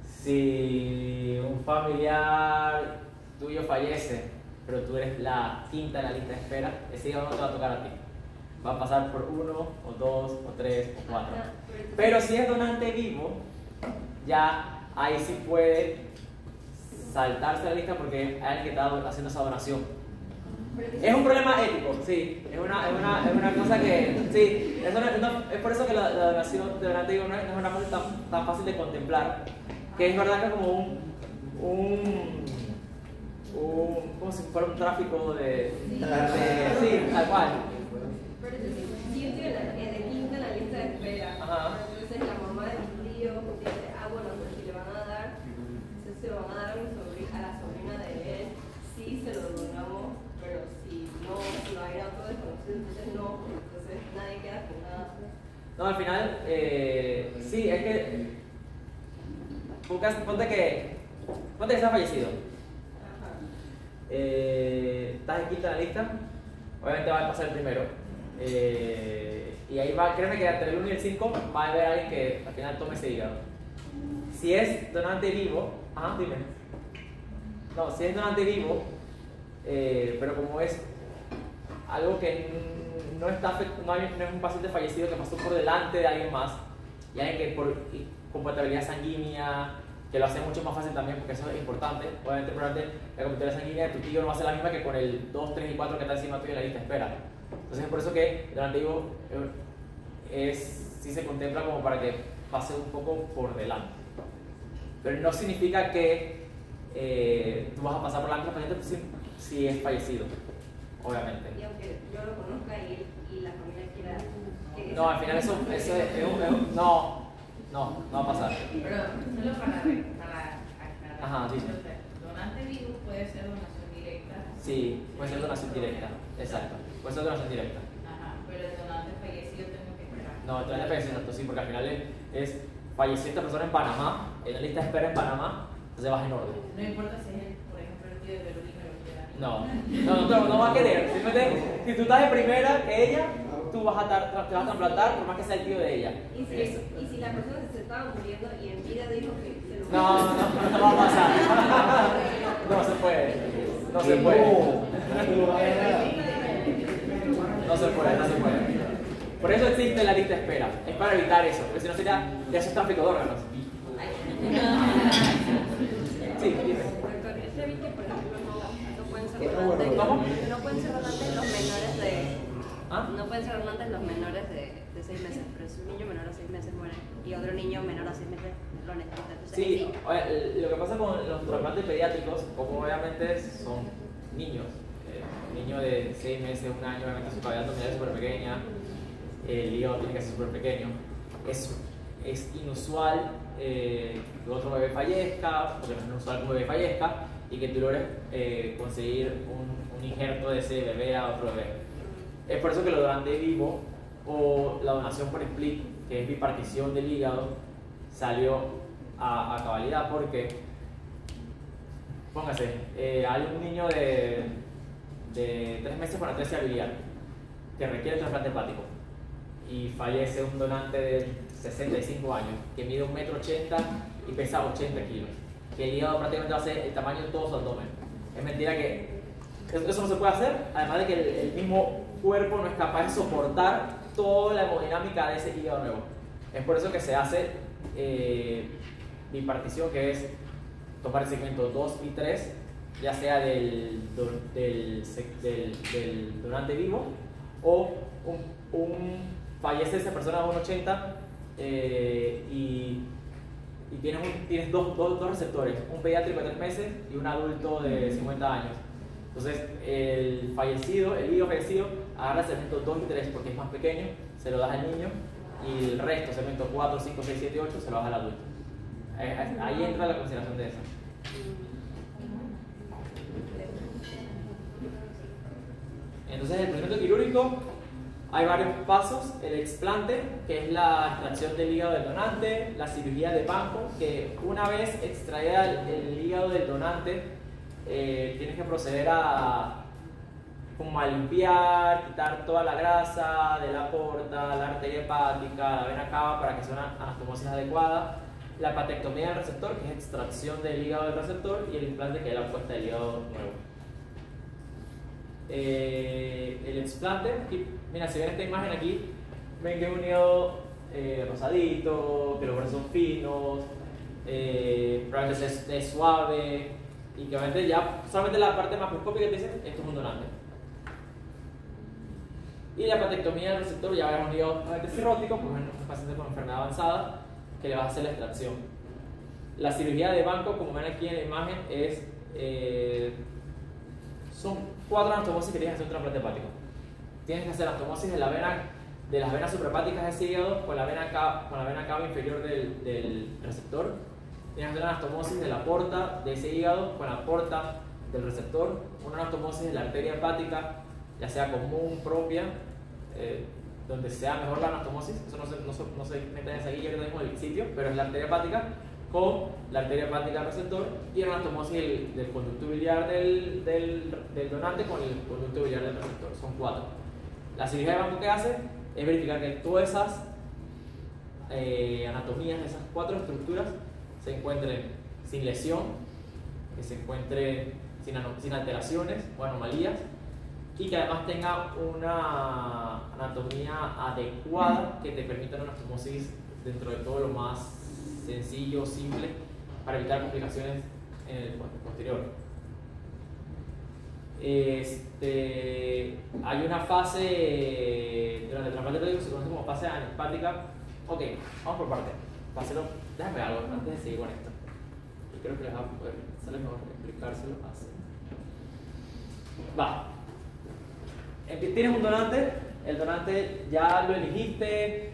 Si un familiar tuyo fallece, pero tú eres la quinta en la lista de espera, ese día no te va a tocar a ti. Va a pasar por 1, o 2, o 3, o 4. Pero si es donante vivo, ya ahí sí puede saltarse la lista porque hay alguien que está haciendo esa donación. Es un problema ético, sí. Es una cosa que, sí. Es por eso que la donación de donante vivo no es una cosa tan fácil de contemplar. Que es verdad que es como como si fuera un tráfico de sí, tal cual.
Pero si yo estoy de quinta en la lista de espera, entonces la mamá de mi tío dice, bueno, pero si le van a dar, entonces se lo van a dar a la sobrina de él, sí se lo donamos, pero si no, si va a ir a otro desconocido, entonces no, entonces nadie queda con nada.
No, al final, sí, es que ponte que estás fallecido. Estás en quinta en la lista, obviamente va a pasar el primero. Y ahí va, créeme que entre el 1 y el 5 va a haber alguien que al final tome ese hígado. Si es donante vivo, dime. No, si es donante vivo, pero como es algo que no es un paciente fallecido que pasó por delante de alguien más, y alguien que por compatibilidad sanguínea, que lo hace mucho más fácil también porque eso es importante. Obviamente, probablemente la compatibilidad sanguínea de tu tío no va a ser la misma que con el 2, 3 y 4 que está encima tuyo en la lista de espera. Entonces es por eso que el donante vivo sí se contempla como para que pase un poco por delante. Pero no significa que tú vas a pasar por delante del paciente si es fallecido, obviamente.
Y aunque yo lo conozca y la familia quiera que...
No, al final eso no va a pasar.
Pero solo para aclarar.
Ajá, dime.
Entonces, donante vivo puede ser donación directa.
Sí, puede ser donación directa, exacto. Puede ser donación directa.
Ajá, pero el donante fallecido tengo que esperar.
No, el donante fallecido, exacto, sí, porque al final es falleció esta persona en Panamá, en la lista de espera en Panamá, entonces vas en orden.
No importa si es, por ejemplo, el tío de Verónica
No va a querer. Simplemente, si tú estás de primera que ella, tú vas a te vas a trasplantar por más que sea el tío de ella.
¿Y si la persona se estaba muriendo y en vida dijo que se lo
No va a pasar. No se puede. No se puede. No se puede. Por eso existe la lista de espera. Es para evitar eso, porque si no sería ya eso es tráfico de órganos. Sí, dime.
Doctor, yo vi que, por ejemplo, no pueden ser donantes.
¿Cómo?
No pueden ser donantes los menores de.
¿Ah?
No pueden ser donantes los menores de 6 meses, pero si un niño menor a 6 meses muere y otro niño menor a 6 meses lo necesita. Entonces,
Sí, lo que pasa con los trasplantes pediátricos, como obviamente son niños, un niño de 6 meses, 1 año, obviamente su cavidad abdominal es súper pequeña, el hígado tiene que ser súper pequeño, es inusual que otro bebé fallezca, porque no es inusual que un bebé fallezca, y que tú logres conseguir un injerto de ese bebé a otro bebé. Es por eso que lo donan de vivo o la donación por split, que es bipartición del hígado, salió a cabalidad porque, póngase, hay un niño de 3 meses con atresia biliar que requiere trasplante hepático y fallece un donante de 65 años que mide 1,80 m y pesa 80 kilos, que el hígado prácticamente va a ser el tamaño de todo su abdomen. Es mentira que eso no se puede hacer, además de que el mismo cuerpo no es capaz de soportar toda la hemodinámica de ese hígado nuevo. Es por eso que se hace bipartición, que es tomar el segmento 2 y 3, ya sea del donante vivo o fallece esa persona de 1,80 y tienes dos receptores, un pediátrico de 3 meses y un adulto de 50 años. Entonces, el hígado fallecido, agarra el segmento 2 y 3 porque es más pequeño, se lo das al niño, y el resto, segmento 4, 5, 6, 7 y 8, se lo das al adulto. Ahí entra la consideración de eso. Entonces, el procedimiento quirúrgico, hay varios pasos: el explante, que es la extracción del hígado del donante; la cirugía de banco, que una vez extraída el hígado del donante, tienes que proceder a limpiar, quitar toda la grasa de la aorta, la arteria hepática, la vena cava para que sea una anastomosis adecuada; la hepatectomía del receptor, que es extracción del hígado del receptor; y el implante, que es la puesta del hígado nuevo. El explante, mira, si ven esta imagen aquí, ven que es un hígado rosadito, que los brazos son finos, probablemente es suave, y que obviamente ya solamente la parte macroscópica te dice esto es un donante. Y la hepatectomía del receptor ya es un hígado cirrótico, pues en un paciente con enfermedad avanzada, que le vas a hacer la extracción. La cirugía de banco, como ven aquí en la imagen, son 4 anastomosis que tienes que hacer un trasplante hepático. Tienes que hacer anastomosis de las venas suprahepáticas de ese hígado con la vena cava inferior del receptor. Tienes que hacer una anastomosis de la porta de ese hígado con la porta del receptor, una anastomosis de la arteria hepática, ya sea común, propia, donde sea mejor la anastomosis. Eso no se mete en esa guía, yo tengo el sitio, pero es la arteria hepática con la arteria hepática del receptor, y una anastomosis del conducto biliar del donante con el conducto biliar del receptor. Son 4. La cirugía de banco que hace es verificar que todas esas anatomías de esas 4 estructuras se encuentren sin lesión, que se encuentren sin alteraciones o anomalías, y que además tenga una anatomía adecuada que te permita una anastomosis dentro de todo lo más sencillo, simple, para evitar complicaciones en el posterior. Hay una fase durante el trasplante hepático que se conoce como fase anhepática. Ok, vamos por parte. Déjame algo antes de seguir con esto. Yo creo que les va a poder sale mejor explicárselo así. Va. Tienes un donante, el donante ya lo elegiste,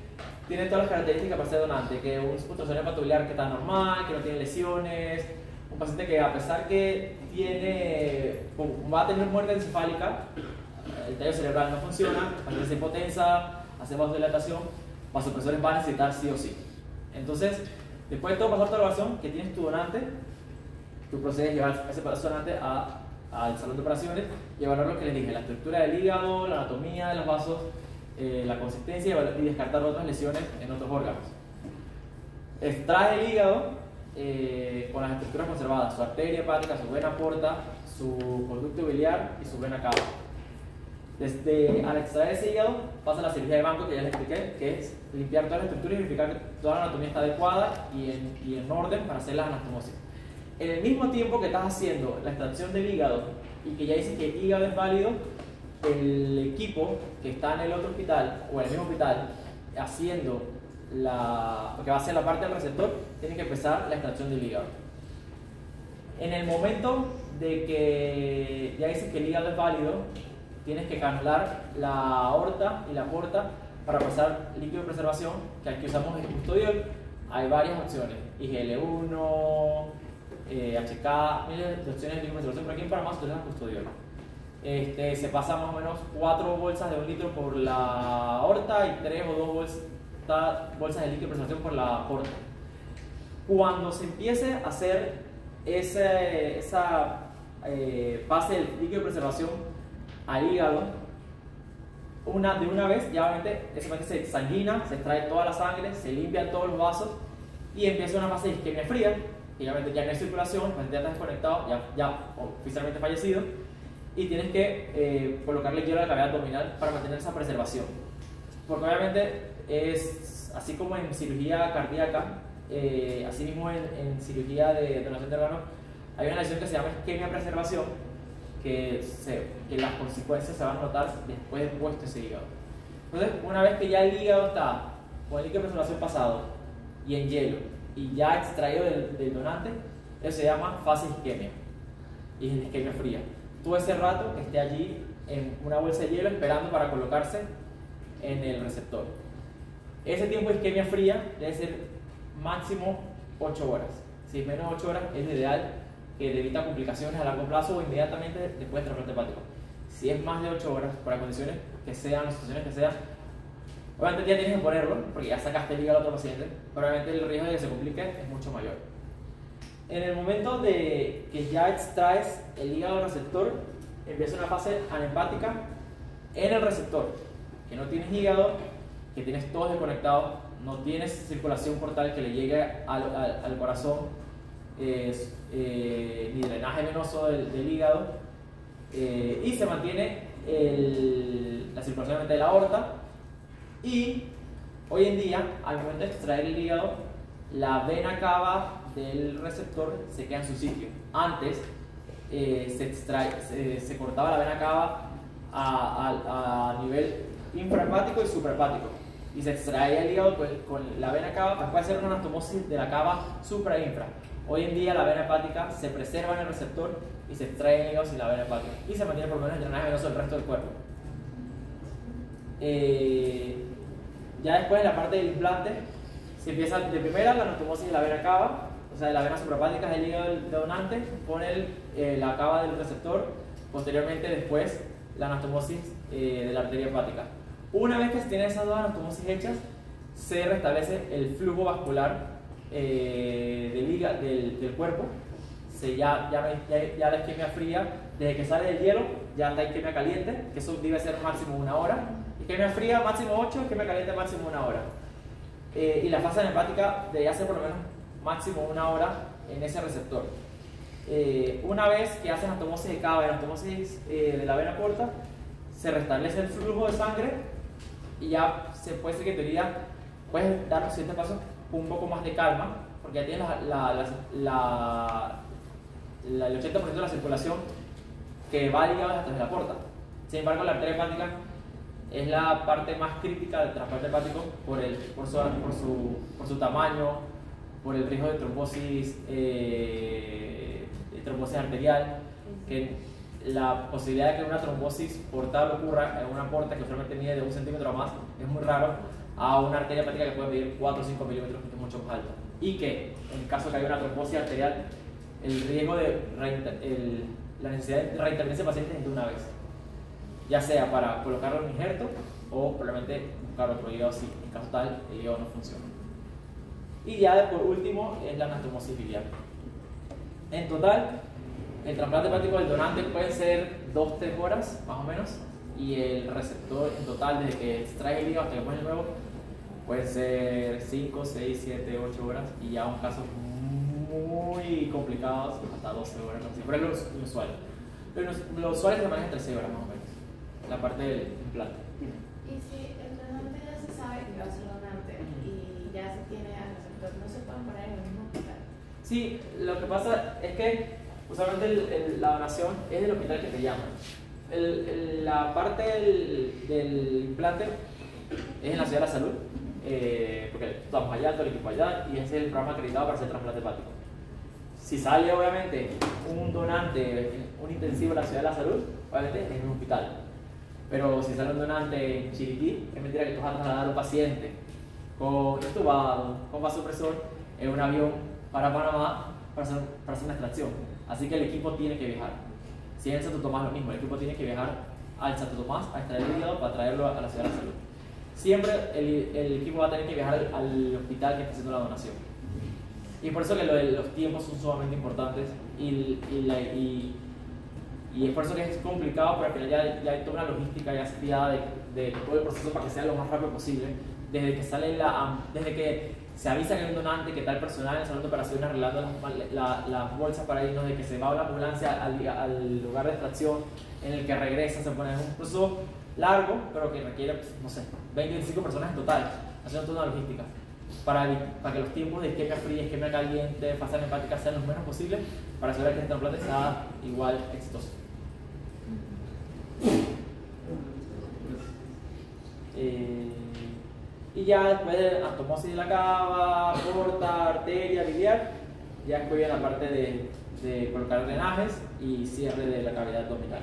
tiene todas las características para ser donante, que es un ultrasonido hepatobiliar que está normal, que no tiene lesiones, un paciente que a pesar que va a tener muerte encefálica, el tallo cerebral no funciona, el paciente se hipotensa, hace vasodilatación, vasopresores va a necesitar sí o sí. Entonces, después de todo pasar toda la evaluación, que tienes tu donante, tú procedes a llevar ese donante al salón de operaciones y evaluar lo que les dije, la estructura del hígado, la anatomía de los vasos, la consistencia y descartar otras lesiones en otros órganos. Extrae el hígado con las estructuras conservadas, su arteria hepática, su vena porta, su conducto biliar y su vena cava. Al extraer ese hígado pasa la cirugía de banco que ya les expliqué, que es limpiar toda la estructura y verificar que toda la anatomía está adecuada y en orden para hacer la anastomosis. En el mismo tiempo que estás haciendo la extracción del hígado y que ya dices que el hígado es válido, el equipo que está en el otro hospital o en el mismo hospital haciendo que va a ser la parte del receptor, tiene que empezar la extracción del hígado. En el momento de que ya dices que el hígado es válido, tienes que canular la aorta y la porta para pasar líquido de preservación, que aquí usamos el custodiol. Hay varias opciones, IGL-1, HK, miles de opciones de líquido de preservación, pero aquí en Panamá se utiliza custodiol. Se pasa más o menos 4 bolsas de 1 litro por la aorta y 3 o 2 bolsas de líquido de preservación por la porta. Cuando se empiece a hacer esa pase del líquido de preservación al hígado, de una vez, ya obviamente se sanguina, se extrae toda la sangre, se limpian todos los vasos y empieza una fase de isquemia fría, que obviamente ya no hay circulación, el paciente ya está desconectado, ya oficialmente fallecido, y tienes que colocarle hielo a la cavidad abdominal para mantener esa preservación. Porque obviamente es así como en cirugía cardíaca, así mismo en cirugía de donación de órganos, hay una lesión que se llama isquemia preservación, que las consecuencias se van a notar después de puesto ese hígado. Entonces, una vez que ya el hígado está con el líquido de preservación pasado y en hielo y ya extraído del donante, eso se llama fase isquemia y es isquemia fría. Todo ese rato esté allí en una bolsa de hielo esperando para colocarse en el receptor. Ese tiempo de isquemia fría debe ser máximo 8 horas. Si es menos de 8 horas es lo ideal, que evita complicaciones a largo plazo o inmediatamente después del trasplante hepático. Si es más de 8 horas, por las condiciones que sean, las situaciones que sean, obviamente ya tienes que ponerlo, porque ya sacaste el hígado al otro paciente, pero obviamente el riesgo de que se complique es mucho mayor. En el momento de que ya extraes el hígado del receptor, empieza una fase anempática en el receptor, que no tienes hígado, que tienes todo desconectado, no tienes circulación portal que le llegue al corazón, ni drenaje venoso del hígado, y se mantiene la circulación de la aorta. Y hoy en día, al momento de extraer el hígado, la vena cava del receptor se queda en su sitio. Antes se cortaba la vena cava a nivel infrahepático y suprahepático, y se extraía el hígado con la vena cava para hacer una anastomosis de la cava supra-infra. Hoy en día la vena hepática se preserva en el receptor y se extrae el hígado sin la vena hepática y se mantiene por lo menos el drenaje venoso del resto del cuerpo. Ya después en la parte del implante se empieza de primera la anastomosis de la vena cava, o sea de la vena suprahepática del hígado del donante con la cava del receptor, posteriormente después la anastomosis de la arteria hepática. Una vez que se tienen esas dos anastomosis hechas, se restablece el flujo vascular del cuerpo. Ya la isquemia fría, desde que sale del hielo, ya está isquemia caliente, que eso debe ser máximo 1 hora. Isquemia fría máximo 8, isquemia caliente máximo 1 hora. Y la fase anempática debería ser por lo menos máximo 1 hora en ese receptor. Una vez que hacen anastomosis de cava y anastomosis de la vena porta, se restablece el flujo de sangre y ya se puede decir que en teoría puedes dar los siguientes pasos con un poco más de calma, porque ya tienes el 80% de la circulación que va ligada hasta la porta. Sin embargo, la arteria hepática es la parte más crítica del trasplante hepático por su tamaño, por el riesgo de trombosis arterial, que la posibilidad de que una trombosis portal ocurra en una porta que usualmente mide de 1 centímetro o más es muy raro, a una arteria hepática que puede medir 4 o 5 milímetros, que es mucho más alto. Y que en caso de que haya una trombosis arterial, el riesgo de la necesidad de reintervenir ese paciente es de una vez, ya sea para colocarlo en injerto o probablemente buscar otro hígado si en caso tal el hígado no funciona. Y ya por último es la anastomosis biliar. En total, el trasplante hepático del donante puede ser 2-3 horas más o menos, y el receptor en total desde que extrae el hígado hasta que pone el nuevo puede ser 5, 6, 7, 8 horas, y ya un casos muy complicados hasta 12 horas, no sé, pero es lo usual. Lo usual es que maneja 13 horas más o menos, la parte del implante.
Y si el donante ya se sabe que va a ser donante y ya se tiene al receptor, ¿no se pueden poner en el mismo hospital?
Sí, lo que pasa es que usualmente la donación es del hospital que te llaman. La parte del implante es en la Ciudad de la Salud, porque estamos allá, todo el equipo allá, y ese es el programa acreditado para hacer trasplante hepático. Si sale obviamente un donante, un intensivo en la Ciudad de la Salud, obviamente es en un hospital. Pero si sale un donante en Chiriquí, es mentira que tú vas a trasladar a un paciente con entubado, con vasopresor, en un avión para Panamá para hacer una extracción. Así que el equipo tiene que viajar. Si es en Santo Tomás lo mismo, el equipo tiene que viajar al Santo Tomás a extraer el hígado para traerlo a la Ciudad de la Salud. Siempre el equipo va a tener que viajar al hospital que está haciendo la donación. Y por eso que los tiempos son sumamente importantes y es por eso que es complicado, pero al final ya hay toda una logística ya estudiada de todo el proceso para que sea lo más rápido posible. Desde que se avisa que hay un donante, que está el personal en el salón de operaciones arreglando las bolsas para irnos, de que se va a la ambulancia al lugar de extracción, en el que regresa, se pone en un proceso largo, pero que requiere, pues, no sé, 20-25 personas en total, haciendo toda una logística, para que los tiempos de isquemia fría, isquemia caliente, fase hepática sean los menos posibles, para asegurar que el trasplante sea igual exitoso. Y ya después de anastomosis de la cava, porta, arteria, biliar, ya después viene la parte de colocar drenajes y cierre de la cavidad abdominal.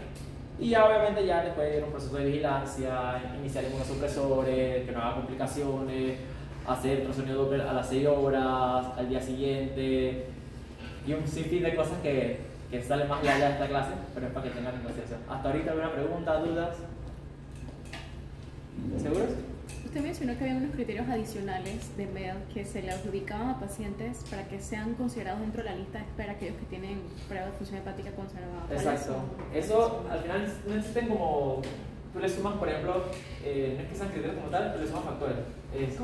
Y ya obviamente ya después viene un proceso de vigilancia, iniciar inmunosupresores, que no haga complicaciones, hacer ultrasonido Doppler a las 6 horas, al día siguiente, y un sinfín de cosas que salen más allá de esta clase, pero es para que tengan en consideración. ¿Hasta ahorita alguna pregunta, dudas? ¿Seguros?
Usted mencionó que había unos criterios adicionales de MED que se le adjudicaban a pacientes para que sean considerados dentro de la lista de espera, aquellos que tienen prueba de función hepática conservada.
Exacto. Eso al final no existen como... Tú le sumas, por ejemplo, no es que sean criterios como tal, tú le sumas factores.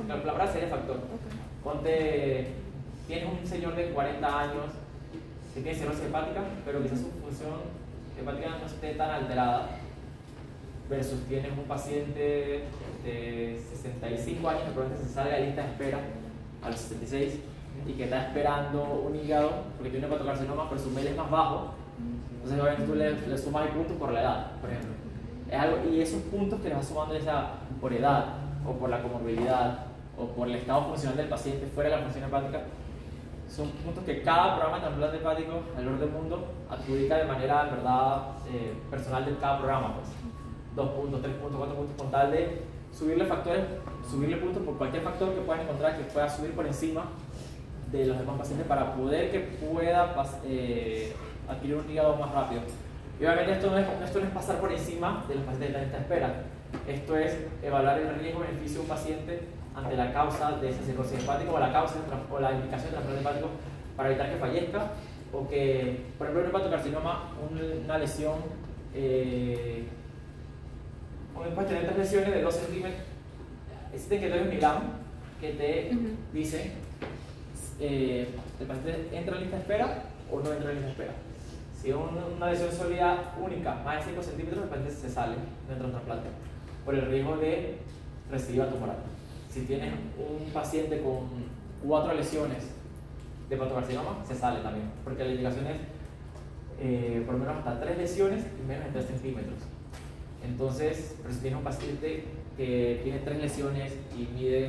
La palabra sería factor.
Okay.
Ponte, tienes un señor de 40 años que tiene cirrosis hepática, pero quizás su función hepática no esté tan alterada, versus tienes un paciente de 65 años que probablemente se salga de lista de espera a los 66 y que está esperando un hígado porque tiene un hepatocarcinoma, pero su MEL es más bajo. Entonces obviamente tú le sumas el punto por la edad, por ejemplo. Es algo, y esos puntos que le vas sumando por edad o por la comorbilidad o por el estado funcional del paciente fuera de la función hepática, son puntos que cada programa de trasplante hepático alrededor del mundo adjudica de manera, en verdad, personal de cada programa, pues. 2 puntos, 3 puntos, 4 puntos, con tal de subirle factores, subirle puntos por cualquier factor que puedan encontrar que pueda subir por encima de los demás pacientes para poder que pueda adquirir un hígado más rápido. Y obviamente esto no es pasar por encima de los pacientes de la lista de espera. Esto es evaluar el riesgo-beneficio de un paciente ante la causa de esa cirrosis hepática o la causa o la indicación de trasplante hepático para evitar que fallezca o que, por ejemplo, un hepatocarcinoma, una lesión, puedes tener 3 lesiones de 2 centímetros. Existen criterios Milán que te dicen el paciente entra en lista de espera o no entra en lista de espera. Si es una lesión sólida única, más de 5 centímetros, el paciente se sale dentro del trasplante por el riesgo de recidiva tumoral. Si tienes un paciente con 4 lesiones de hepatocarcinoma, se sale también, porque la indicación es por lo menos hasta 3 lesiones y menos de 3 centímetros. Entonces, pero si tienes un paciente que tiene 3 lesiones y mide,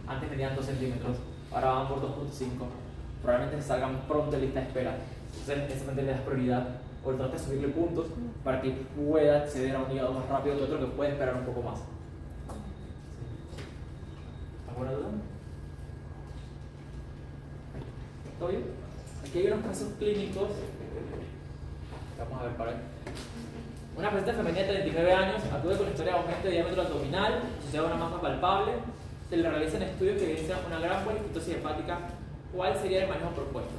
antes medían 2 centímetros, ahora van por 2.5, probablemente se salgan pronto de lista de espera. Entonces, ese paciente le das prioridad o trata de subirle puntos para que pueda acceder a un hígado más rápido que otro que puede esperar un poco más. ¿Alguna duda? ¿Todo bien? Aquí hay unos casos clínicos. Vamos a ver para ver. Una paciente femenina de 39 años acude con historia de aumento de diámetro abdominal asociado a una masa palpable, se le realizan estudios que evidencian una gran poliquitosis hepática, ¿cuál sería el manejo propuesto?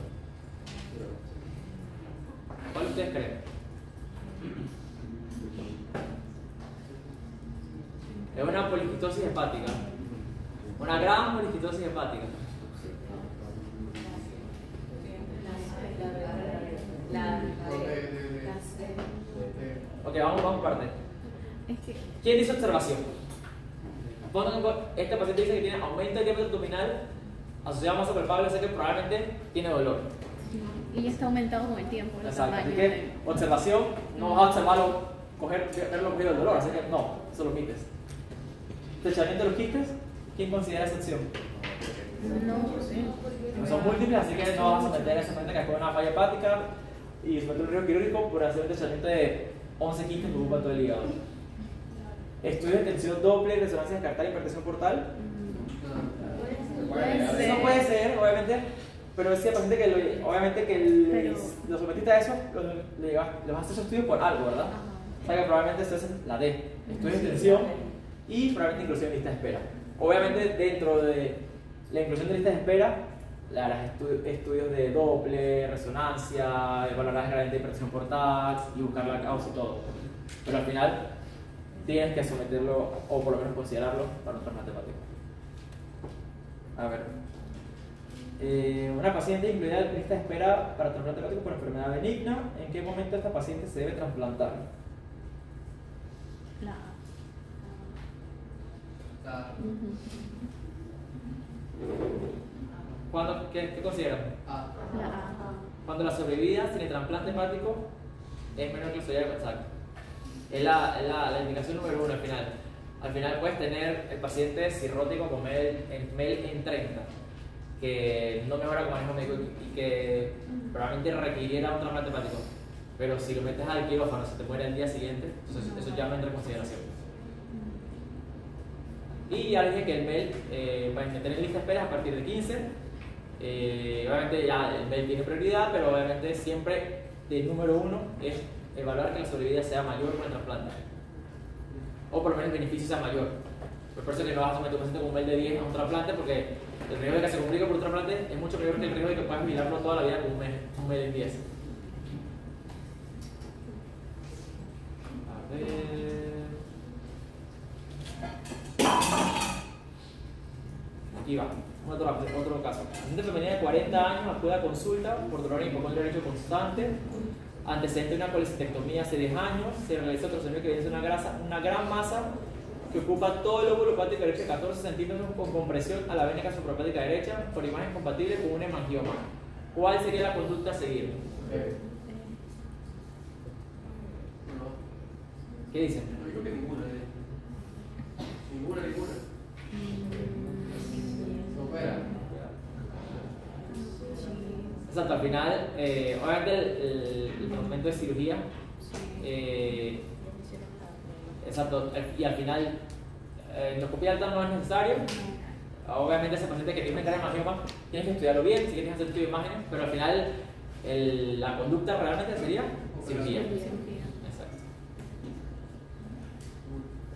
¿Cuál ustedes creen? Es una poliquitosis hepática. Una gran poliquitosis hepática. Ok, vamos por parte. ¿Quién dice observación? Este paciente dice que tiene aumento del diámetro abdominal asociado a masa palpable, o sea que probablemente tiene dolor.
Y ya está aumentado con el tiempo. El
Exacto.
tamaño
Así que observación, no vas a observarlo, verlo cogido el dolor, así que no, eso lo omites. Estrechamiento de los quistes, ¿quién considera esa opción?
No sé.
No son múltiples, así que no vamos a meter a esa paciente que después de una falla hepática y somete un riesgo quirúrgico por hacer un estrechamiento de 11 quistes que ocupa todo el hígado. Estudios de tensión doble, resonancia descartada, hipertensión portal. Eso puede ser, obviamente, pero ese paciente que obviamente que lo sometiste a eso, le vas a hacer esos estudios por algo, ¿verdad? O sea que probablemente esto es la D, estudios de tensión y probablemente inclusión de lista de espera. Obviamente dentro de la inclusión de lista de espera, le harás estudios de Doppler, resonancia, evaluarás el gradiente de hipertensión por TACS y buscar la causa y todo. Pero al final tienes que someterlo o por lo menos considerarlo para un trasplante hepático. A ver. Una paciente incluida en lista de espera para trasplante hepático por enfermedad benigna. ¿En qué momento esta paciente se debe trasplantar? ¿Qué consideran? Cuando la sobrevida sin el trasplante hepático es menor que la sobrevida exacto. Es la indicación número 1 al final. Al final puedes tener el paciente cirrótico con MEL en 30, que no mejora con manejo médico y que probablemente requiriera un trasplante hepático. Pero si lo metes al quirófano, se te muere el día siguiente, entonces eso ya no entra en consideración. Y ya dije que el MEL puedes meter en lista de espera a partir de 15. Obviamente ya el MEL tiene prioridad, pero obviamente siempre el número 1 es evaluar que la sobrevida sea mayor con el trasplante. O por lo menos el beneficio sea mayor. Por eso que no vas a someter a un paciente con un MEL de 10 a un trasplante, porque el riesgo de que se complique por un trasplante es mucho mayor que el riesgo de que puedas mirarlo toda la vida con un MEL en 10. A ver. Aquí va, otro caso. Paciente femenina de 40 años acude a consulta por dolor en hipocondrio derecho constante, antecedente de una colecistectomía hace 10 años, se realiza ultrasonido que evidencia una gran masa que ocupa todo el lóbulo hepático derecho de 14 centímetros con compresión a la vena casoprohepática derecha por imagen compatible con un hemangioma. ¿Cuál sería la conducta a seguir? ¿Qué dicen?
Yo creo que ninguna. Ninguna.
Exacto, al final, obviamente el momento de cirugía, exacto, y al final endoscopia alta no es necesario. Obviamente ese paciente que tiene un hemangioma tienes que estudiarlo bien, si quieres hacer estudio de imágenes, pero al final la conducta realmente sería cirugía.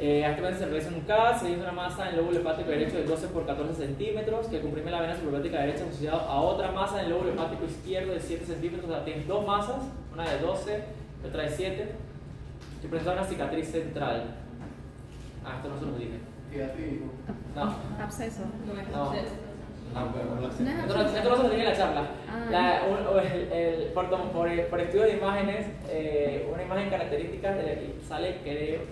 A este paciente se realiza un CAS, se dice una masa en el lóbulo hepático derecho de 12 por 14 centímetros que comprime la vena suprahepática derecha asociada a otra masa en el lóbulo hepático izquierdo de 7 centímetros. O sea, tienes dos masas, una de 12 y otra de 7, que presenta una cicatriz central. Esto no se lo dije. No.
Absceso.
No. Esto no se lo dije en la charla. Por estudio de imágenes, una imagen característica sale, creo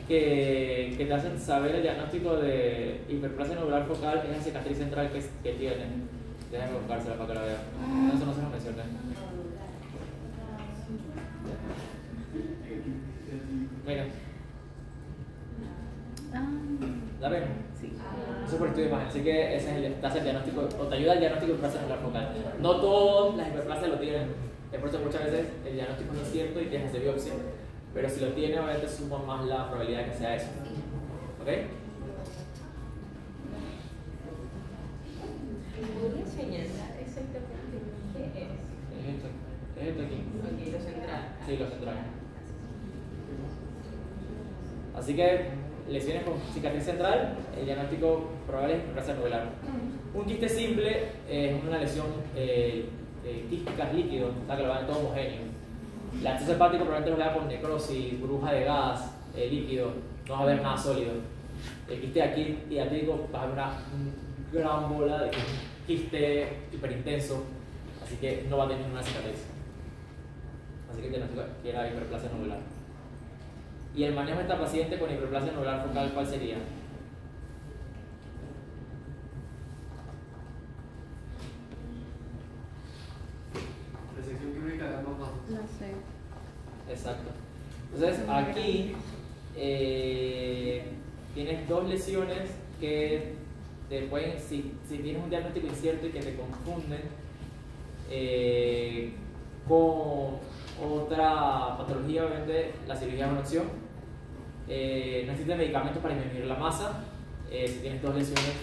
que te hacen saber el diagnóstico de hiperplasia nodular focal en esa cicatriz central que tienen. Déjenme buscársela para que la vean. Eso no se lo mencioné. Mira. ¿La ven?
Sí.
Eso es por estudio de imagen, así que ese te hace el diagnóstico, o te ayuda el diagnóstico de hiperplasia nodular focal. No todas las hiperplasias lo tienen, por eso muchas veces el diagnóstico no es cierto y tienes que hacer biopsia. Pero si lo tiene, obviamente suma más la probabilidad de que sea eso. ¿Ok?
¿Podría señalar exactamente qué es?
Es esto aquí.
Ok, lo central.
Sí, lo central. Así que lesiones con cicatriz central, el diagnóstico probable es hiperplasia nodular. Un quiste simple es una lesión quística líquido, o sea que lo van todo homogéneo. El acceso hepático probablemente lo vea con necrosis, burbuja de gas, líquido, no va a haber nada sólido. El quiste aquí diatídico va a haber una gran bola de quiste hiperintenso, así que no va a tener ninguna cicatriz. Así que el diagnóstico que era hiperplasia nodular. ¿Y el manejo de esta paciente con hiperplasia nodular focal cuál sería?
Resección quirúrgica de ambos vasos.
No sé.
Exacto. Entonces aquí tienes dos lesiones que te pueden, si tienes un diagnóstico incierto y que te confunden con otra patología, obviamente la cirugía es una opción. No existen medicamentos para disminuir la masa. Si tienes dos lesiones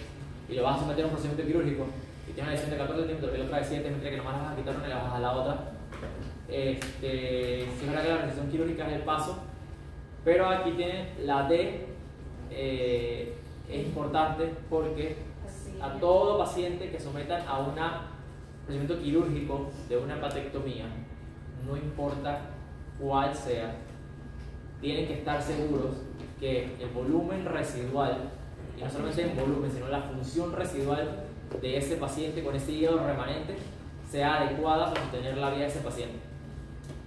y lo vas a someter a un procedimiento quirúrgico y tienes una lesión de 14 centímetros y la otra de 7 centímetros, que nomás la vas a quitar una y la vas a la otra. Si es verdad que la resección quirúrgica es el paso, pero aquí tiene la D, es importante porque a todo paciente que sometan a un procedimiento quirúrgico de una hepatectomía, no importa cuál sea, tienen que estar seguros que el volumen residual, y no solamente el volumen, sino la función residual de ese paciente con ese hígado remanente sea adecuada para sostener la vida de ese paciente.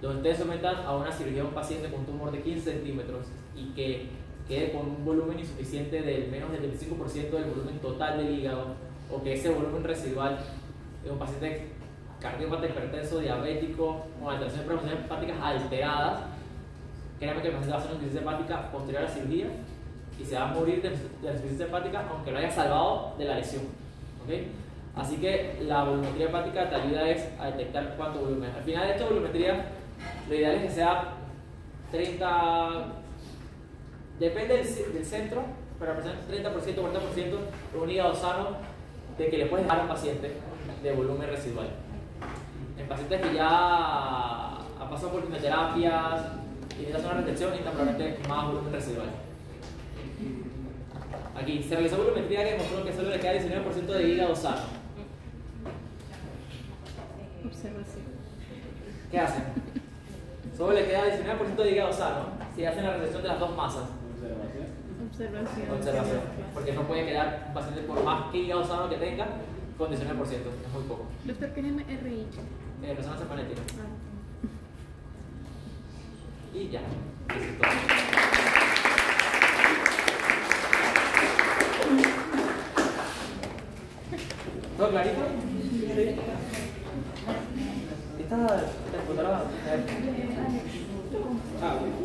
Donde ustedes sometan a una cirugía a un paciente con un tumor de 15 centímetros y que quede con un volumen insuficiente del menos del 25% del volumen total del hígado, o que ese volumen residual de un paciente cardiópata, hipertenso, diabético, con alteraciones prefuncionales hepáticas alteradas, créanme que el paciente va a hacer una insuficiencia hepática posterior a la cirugía y se va a morir de la insuficiencia hepática aunque lo haya salvado de la lesión. ¿Okay? Así que la volumetría hepática te ayuda a detectar cuánto volumen. Al final de esta volumetría, lo ideal es que sea 30, depende del centro, pero aproximadamente 30%, 40% de un hígado sano de que le puedes dar a un paciente de volumen residual. En pacientes que ya han pasado por quimioterapias y necesitan una retención, necesitan probablemente más volumen residual. Aquí se realizó volumetría que demostró que solo le queda 19% de hígado sano.
Observación.
¿Qué hacen? Solo le queda 19% de hígado sano si hacen la retención de las dos masas. Observación. Porque no puede quedar un paciente por más que hígado sano que tenga con 19%, es muy poco.
Doctor, ¿qué es MRI?
Resonancia magnética.
Ah.
Y ya. Eso es todo. ¿Todo clarito? Sí. Esta computadora. Ah, bueno.